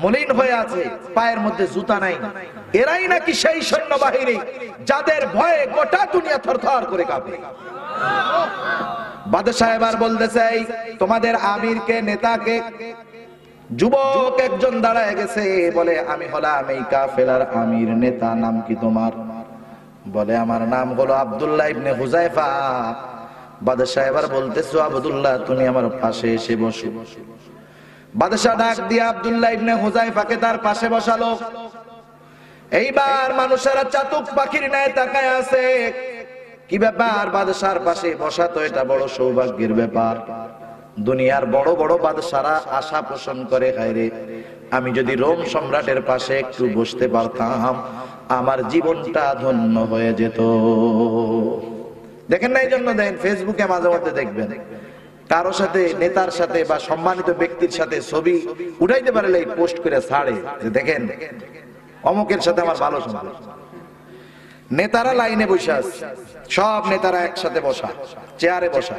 মলিন হয়ে আছে, পায়ের মধ্যে জুতা নাই। এরাই নাকি সেই সৈন্যবাহিনী যাদের ভয়ে গোটা দুনিয়া থরথর করে কাঁপে। বাদশাহ এবার বলতেছে, তোমাদের আমিরকে, নেতাকে। যুবক একজন দাঁড়ায় গেছে, বলে আমি হলাম এই কাফেলার আমির, নেতা। নাম কি তোমার? বলে আমার নাম হলো আব্দুল্লাহ ইবনে হুযায়ফা। বাদশাহ এবার বলতেছে, আব্দুল্লাহ তুমি আমার পাশে এসে বসো। বাদশাহ ডাক দিয়ে আব্দুল্লাহ ইবনে হুযায়ফাকে তার পাশে বসালো। এইবার মানুষেরা চাতক পাখির ন্যায় তাকায় আছে, কি ব্যাপার? বাদশাহর পাশে বসা তো এটা বড় সৌভাগ্যের ব্যাপার। দুনিয়ার বড় বড় বাদশারা আশা পোষণ করে, হায়রে আমি যদি রোম সম্রাটের পাশে একটু বসতে পারতাম, আমার জীবনটা ধন্য হয়ে যেত। দেখেন না, এই জন্য দেখেন ফেসবুকে মাঝে মধ্যে দেখবেন কারো সাথে, নেতার সাথে বা সম্মানিত ব্যক্তির সাথে ছবি উঠাইতে পারলে পোস্ট করে ছাড়ে যে দেখেন অমুকের সাথে আমার ভালো সম্পর্ক। নেতারা লাইনে বসে আছে, সব নেতারা একসাথে বসা, চেয়ারে বসা।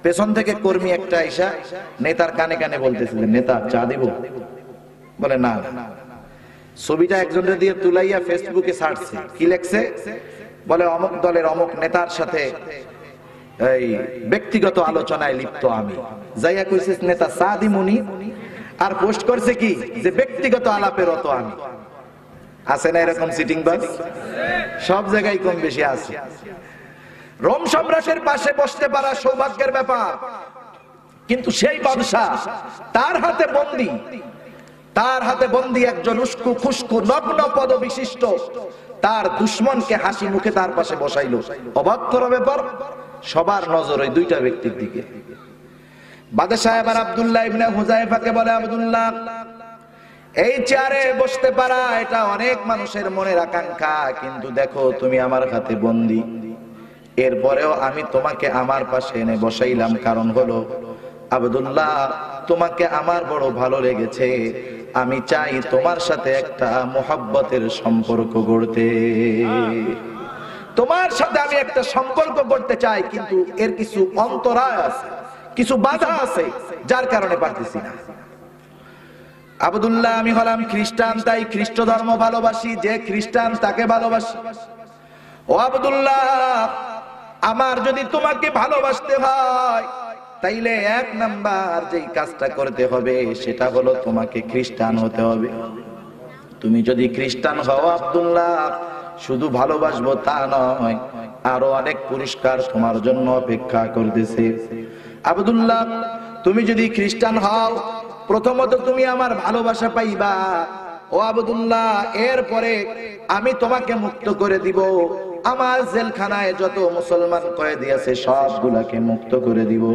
পেছন থেকে কর্মী একটা আইসা নেতার কানে কানে বলতেছিলেন, নেতা চা দিব? বলে না। ছবিটা একজনের দিয়ে তুলাইয়া ফেসবুকে ছাড়ছে। কি লেখছে? বলে অমুক দলের অমুক নেতার সাথে এই ব্যক্তিগত আলোচনায় লিপ্ত আমি। যাইয়া কইছে নেতা চা দিমুনি, আর পোস্ট করছে কি যে ব্যক্তিগত আলাপের রত আমি। আছে না এরকম সিটিং বাস? সব জায়গায় কম বেশি আছে। রোম সম্রাটের পাশে বসতে পারা সৌভাগ্যের ব্যাপার, কিন্তু সেই বাদশা তার হাতে বন্দী, তার হাতে বন্দী একজন উস্কু খুস্কু নগ্ন পদ বিশিষ্ট তার দুশ্মনকে হাসি মুখে তার পাশে বসাইলো। অবাক করা ব্যাপার। সবার নজর ওই দুইটা ব্যক্তির দিকে। বাদশাহ এবার আব্দুল্লাহ ইবনে হুযায়ফাকে বলে, আব্দুল্লাহ এই চেয়ারে বসতে পারা এটা অনেক মানুষের মনের আকাঙ্ক্ষা, কিন্তু দেখো তুমি আমার হাতে বন্দী। এরপরেও আমি তোমাকে আমার পাশে এনে বসাইলাম, কারণ হলো আব্দুল্লাহ, তোমাকে আমার বড় ভালো লেগেছে, আমি চাই তোমার সাথে একটা মোহাব্বতের সম্পর্ক গড়তে। তোমার সাথে আমি একটা সম্পর্ক করতে চাই, কিন্তু এর কিছু অন্তরায় আছে, কিছু বাধা আছে, যার কারণে পারতেছি না। আব্দুল্লাহ, আমি হলাম খ্রিস্টান, তাই খ্রিস্ট ধর্ম ভালোবাসি, যে খ্রিস্টান তাকে ভালোবাসি। ও আব্দুল্লাহ, আমার যদি তোমাকে ভালোবাসতে হয়, তাইলে এক নাম্বার যেই কাজটা করতে হবে সেটা হলো তোমাকে খ্রিস্টান হতে হবে। তুমি যদি খ্রিস্টান হও আব্দুল্লাহ, শুধু ভালোবাসবো তা নয়, আরো অনেক পুরস্কার তোমার জন্য অপেক্ষা করতেছে। আব্দুল্লাহ, তুমি যদি খ্রিস্টান হও, প্রথমত তুমি আমার ভালোবাসা পাইবা। ও আব্দুল্লাহ, এরপরে আমি তোমাকে মুক্ত করে দিব। আমার জেলখানায় যত মুসলমান কয়েদি আছে সবগুলাকে মুক্ত করে দিব।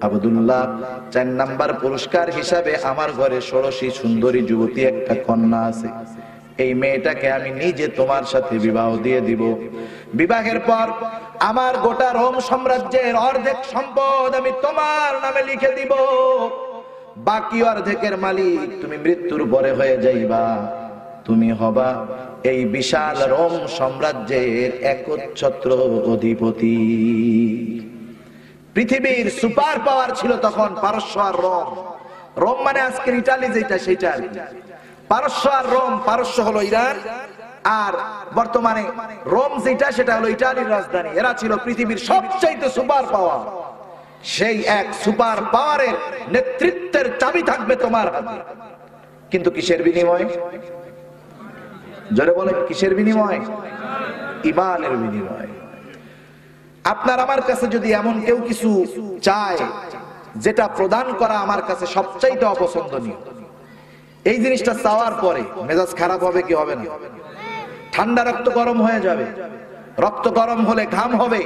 আব্দুল্লাহ, 4 নাম্বার পুরস্কার হিসাবে আমার ঘরে ষোড়শী সুন্দরী যুবতী একটা কন্যা আছে, এই মেয়েটাকে আমি নিজে তোমার সাথে বিবাহ দিয়ে দিব। বিবাহের পর আমার গোটা রোম সাম্রাজ্যের অর্ধেক সম্পদ আমি তোমার নামে লিখে দিব। বাকি অর্ধেকের মালিক তুমি মৃত্যুর পরে হয়ে যাইবা। তুমি হবা এই বিশাল রোম সাম্রাজ্যের একচ্ছত্র অধিপতি। পৃথিবীর সুপার পাওয়ার ছিল তখন পারস্য আর রোম। রোম মানে আজকের ইটালি যেটা, সেটা আর কি। পারস্য আর রোম, পারস্য হলো ইরান, আর বর্তমানে রোম যেটা সেটা হলো ইটালির রাজধানী। এরা ছিল পৃথিবীর সবচাইতে সুপার পাওয়ার। সেই এক সুপার পাওয়ারের নেতৃত্বের চাবি থাকবে তোমার হাতে, কিন্তু কিসের বিনিময়ে? জোরে বলেন, কিসের বিনিময়ে? ঈমানের বিনিময়ে। আপনার আমার কাছে যদি এমন কেউ কিছু চায় যেটা প্রদান করা আমার কাছে সবচাইতে অপছন্দনীয়, এই জিনিসটা চাওয়ার পরে মেজাজ খারাপ হবে কি হবে না? ঠান্ডা রক্ত গরম হয়ে যাবে, রক্ত গরম হলে ঘাম হবে,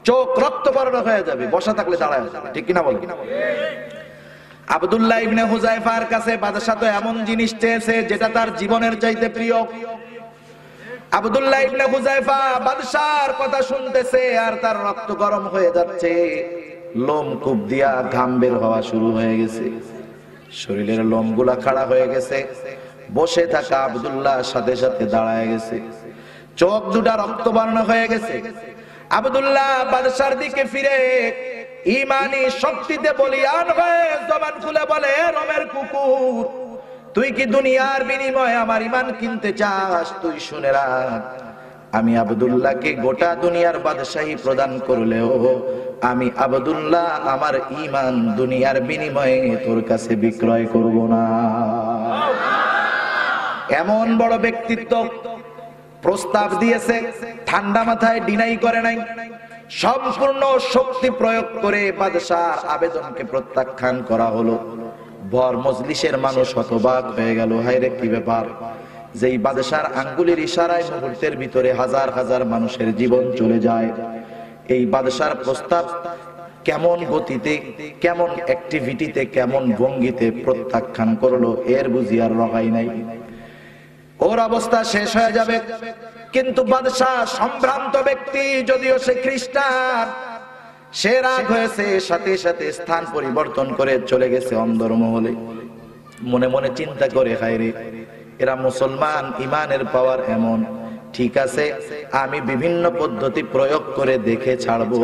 চোখ রক্ত বর্ণ হয়ে যাবে, বসা থাকলে দাঁড়ায় যাবে, ঠিক কিনা বলেন? আব্দুল্লাহ ইবনে হুযায়ফার কাছে বাদশা তো এমন জিনিস চেয়েছে যেটা তার জীবনের চাইতে প্রিয়। আব্দুল্লাহ ইবনে হুযায়ফা বাদশার কথা শুনতেছে আর তার রক্ত গরম হয়ে যাচ্ছে, লোম কূপ দিয়া ঘাম বের হওয়া শুরু হয়ে গেছে, শরীরের লোমগুলা খাড়া হয়ে গেছে। বসে থাকা আব্দুল্লাহ সাথে সাথে দাঁড়ায় গেছে, চোখ দুটা রক্তবর্ণ হয়ে গেছে। আব্দুল্লাহ বাদশার দিকে ফিরে ঈমানি শক্তিতে বলিয়ান হয়ে জবান খুলে বলে, রোমের কুকুর, তুই কি দুনিয়ার বিনিময়ে আমার ঈমান কিনতে চাস? তুই শুনে রাখ, আমি আব্দুল্লাহকে গোটা দুনিয়ার বাদশাহী প্রদান করলেও আমি আব্দুল্লাহ আমার ঈমান দুনিয়ার বিনিময়ে তোর কাছে বিক্রয় করব না। এমন বড় ব্যক্তিত্ব প্রস্তাব দিয়েছে, ঠান্ডা মাথায় ডিনাই করে নাই, সম্পূর্ণ শক্তি প্রয়োগ করে বাদশার আবেদনকে প্রত্যাখ্যান করা হলো। ভর মজলিসের মানুষ হতবাক হয়ে গেল, হায় রে কি ব্যাপার! যেই বাদশার আঙ্গুলের ইশারায় মুহূর্তের ভিতরে হাজার হাজার মানুষের জীবন চলে যায়, এই বাদশার প্রস্তাব কেমন গতিতে, কেমন অ্যাক্টিভিটিতে, কেমন ভঙ্গিতে প্রত্যাখ্যান করলো, এর বুঝি আর রহাই নাই। ওর অবস্থা শেষ হয়ে যাবে। কিন্তু বাদশাহ সম্ভ্রান্ত ব্যক্তি, যদিও সে খ্রিস্টান, সে রাগ হয়েছে, সাথে সাথে স্থান পরিবর্তন করে চলে গেছে অন্দরমহলে। মনে মনে চিন্তা করে, হায় রে, এরা মুসলমান, ঈমানের পাওয়ার এমন, ঠিক আছে, আমি বিভিন্ন পদ্ধতি প্রয়োগ করে দেখে ছাড়বো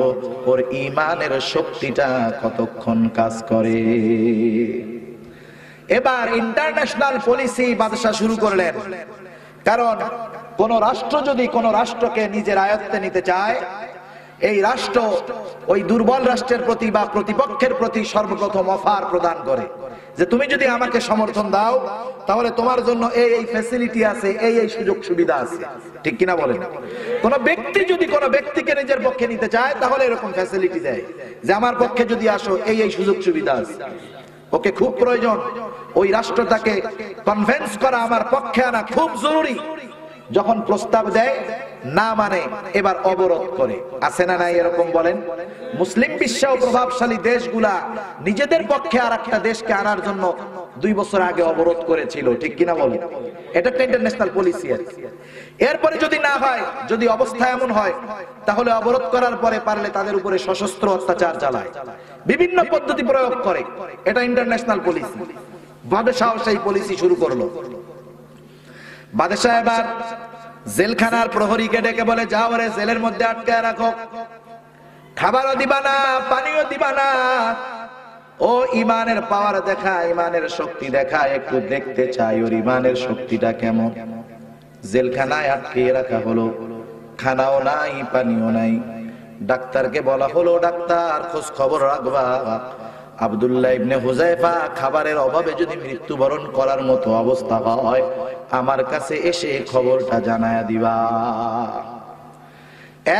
ওর ঈমানের শক্তিটা কতক্ষণ কাজ করে। এবার ইন্টারন্যাশনাল পলিসি বাদশাহ শুরু করলেন। কারণ কোন রাষ্ট্র যদি কোন রাষ্ট্রকে নিজের আয়ত্তে নিতে চায়, এই রাষ্ট্র ওই দুর্বল রাষ্ট্রের প্রতি বা প্রতিপক্ষের প্রতি সর্বপ্রথম অফার প্রদান করে যে তুমি যদি আমাকে সমর্থন দাও তাহলে তোমার জন্য এই এই ফ্যাসিলিটি আছে, এই এই সুযোগ সুবিধা আছে, ঠিক কিনা বলেন? কোন ব্যক্তি যদি কোন ব্যক্তিকে নিজের পক্ষে নিতে চায় তাহলে এরকম ফ্যাসিলিটি দেয় যে আমার পক্ষে যদি আসো এই এই সুযোগ সুবিধা আছে। ওকে খুব প্রয়োজন, ওই রাষ্ট্রটাকে কনভিন্স করা, আমার পক্ষে আনা খুব জরুরি। যখন প্রস্তাব দেয় না মানে এবার অবরোধ করে, আছে না নাই এরকম বলেন? মুসলিম বিশ্ব প্রভাবশালী দেশগুলা নিজেদের পক্ষে আর একটা দেশকে আনার জন্য 2 বছর আগে অবরোধ করেছিল, ঠিক কিনা বলেন? এটা একটা ইন্টারন্যাশনাল পলিসি আর কি। এরপরে যদি না হয়, যদি অবস্থা এমন হয়, তাহলে অবরোধ করার পরে পারলে তাদের উপরে সশস্ত্র অত্যাচার চালায়। বিভিন্ন পদ্ধতি প্রয়োগ করে। এটা ইন্টারন্যাশনাল পলিসি। বাদশাহ সেই পলিসি শুরু করলো। বাদশাহ এবার জেলখানার প্রহরীকে ডেকে বলে, যাও রে জেলের মধ্যে আটকায় রাখো, খাবারও দিবা না, পানিও দিবা না। ও ইমানের পাওয়ার দেখা, ইমানের শক্তি দেখা, একটু দেখতে চাই ওর ইমানের শক্তিটা কেমন। জেলখানায় আটকে রাখা হলো, খানাও নাই, পানিও নাই। ডাক্তারকে বলা হলো, ডাক্তার খোঁজ খবর রাখবা, আব্দুল্লাহ ইবনে হুযায়ফা খাবারের অভাবে যদি মৃত্যুবরণ করার মতো অবস্থা হয়, আমার কাছে এসে খবরটা জানায়া দিবা।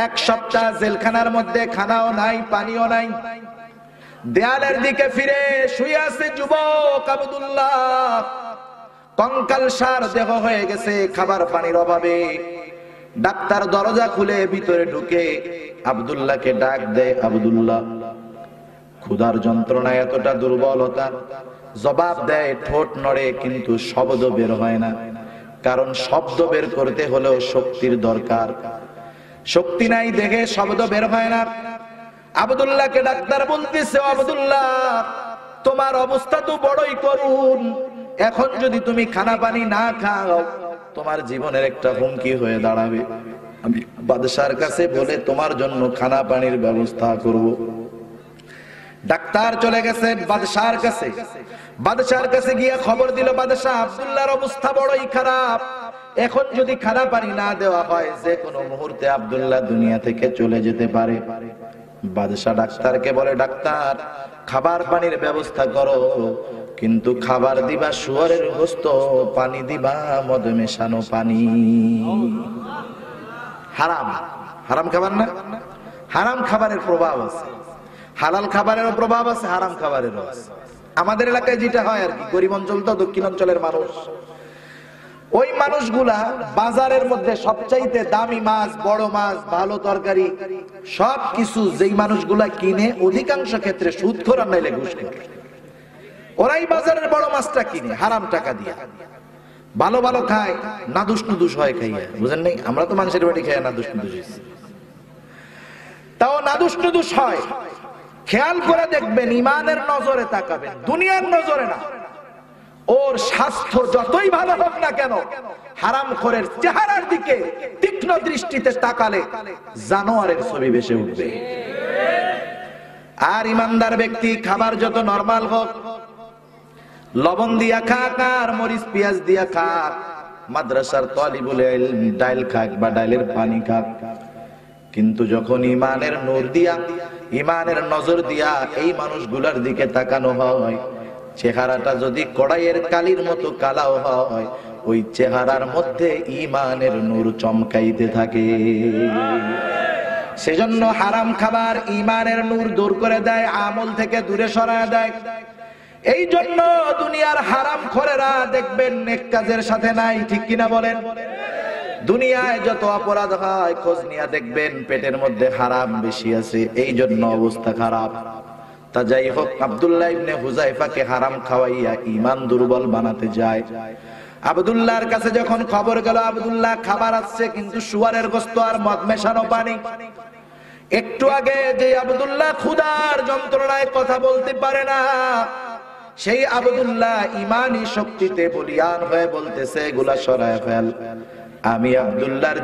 এক সপ্তাহ জেলখানার মধ্যে খানাও নাই, পানিও নাই। দেয়ালের দিকে ফিরে শুয়ে আছে যুবক আব্দুল্লাহ, কঙ্কালসার দেহ হয়ে গেছে খাবার পানির অভাবে। ডাক্তার দরজা খুলে ভিতরে ঢুকে আব্দুল্লাহকে ডাক দেয়, আব্দুল্লাহ। ক্ষুধার যন্ত্রণায় এতটা দুর্বলতা, জবাব দেয়, ঠোঁট নড়ে কিন্তু শব্দ বের হয় না। কারণ শব্দ বের করতে হলেও শক্তির দরকার, শক্তি নাই দেখে শব্দ বের হয় না। আব্দুল্লাহকে ডাক্তার বলতেছে, আব্দুল্লাহ তোমার অবস্থা তো বড়ই করুণ, এখন যদি তুমি খানা পানি না খাও তোমার জীবনের একটা হুমকি হয়ে দাঁড়াবে। আমি বাদশার কাছে বলে তোমার জন্য খানা পানির ব্যবস্থা করব। ডাক্তার চলে গেছে বাদশার কাছে। বাদশার কাছে গিয়ে খবর দিল, বাদশাহ আব্দুল্লাহর অবস্থা বড়ই খারাপ, এখন যদি খানা পানি না দেওয়া হয় যে কোনো মুহূর্তে আব্দুল্লাহ দুনিয়া থেকে চলে যেতে পারে। বাদশাহ ডাক্তারকে বলে, ডাক্তার খাবার পানির ব্যবস্থা করো, কিন্তু খাবার দিবা শুয়োরের গোশত, পানি দিবা মদ মেশানো পানি। হারাম, হারাম খাবার না। হারাম খাবারের প্রভাব আছে, হালাল খাবারেরও প্রভাব আছে, হারাম খাবারেরও আছে। আমাদের এলাকায় যেটা হয় আর কি, গরিব অঞ্চল তো, দক্ষিণ অঞ্চলের মানুষ, ওই মানুষগুলা বাজারের মধ্যে সবচাইতে দামি মাছ, বড় মাছ, ভালো তরকারি সবকিছু যেই মানুষগুলা কিনে, অধিকাংশ ক্ষেত্রে সুদখোর আর নাইলে ঘুষখোর, ওরাই বাজারের বড় মাছটা কিনে হারাম টাকা দিয়ে। ভালো ভালো খায়, নাদুস নুদুস হয় খাইয়া, বুঝেন নাই? আমরা তো মানুষের বাড়ি খাই নাদুস নুদুস, তাও নাদুস নুদুস হয়। খেয়াল করে দেখবেন, ইমানের নজরে তাকাবেন, দুনিয়ার নজরে না। ওর স্বাস্থ্য যতই ভালো হোক না কেন, হারামখোরের চেহারার দিকে তীক্ষ্ণ দৃষ্টিতে তাকালে জানোয়ারের ছবি ভেসে উঠবে। আর ইমানদার ব্যক্তি খাবার যত নরমাল হোক, লবণ দিয়া খাক আর মরিচ পেঁয়াজ দিয়া খাক, মাদ্রাসার তালিবুল ইলম ডাইল খাক বা ডাইলের পানি খাক, কিন্তু যখন ইমানের নূর দিয়া, ইমানের নজর দিয়া এই মানুষগুলোর দিকে তাকানো হয়, চেহারাটা যদি কড়াইয়ের কালির মতো কালাও হয়, ওই চেহারার মধ্যে ইমানের নূর চমকাইতে থাকে। সেজন্য হারাম খাবার ইমানের নূর দূর করে দেয়, আমল থেকে দূরে সরায় দেয়। এই জন্য দুনিয়ার হারাম খোরেরা দেখবেন নেক কাজের সাথে নাই, ঠিক কিনা বলেন? দুনিয়ায় যত অপরাধ হয় খোঁজ নিয়ে দেখবেন পেটের মধ্যে হারাম বেশি আছে, এই জন্য অবস্থা খারাপ। তা যাই হোক, আব্দুল্লাহ ইবনে হুযায়ফাকে হারাম খাওয়াইয়া ঈমান দুর্বল বানাতে যায়। আব্দুল্লাহর কাছে যখন খবর গেল আব্দুল্লাহ খাবার আসছে কিন্তু শুয়ারের গোশত আর মদ মেশানো পানি, একটু আগে যে আব্দুল্লাহ ক্ষুধার যন্ত্রণায় কথা বলতে পারে না, সেই আব্দুল্লাহ ঈমানি শক্তিতে বলিয়ান হয়ে বলতেছে, এগুলা সরায় ফেল। আমি আব্দুল্লাহর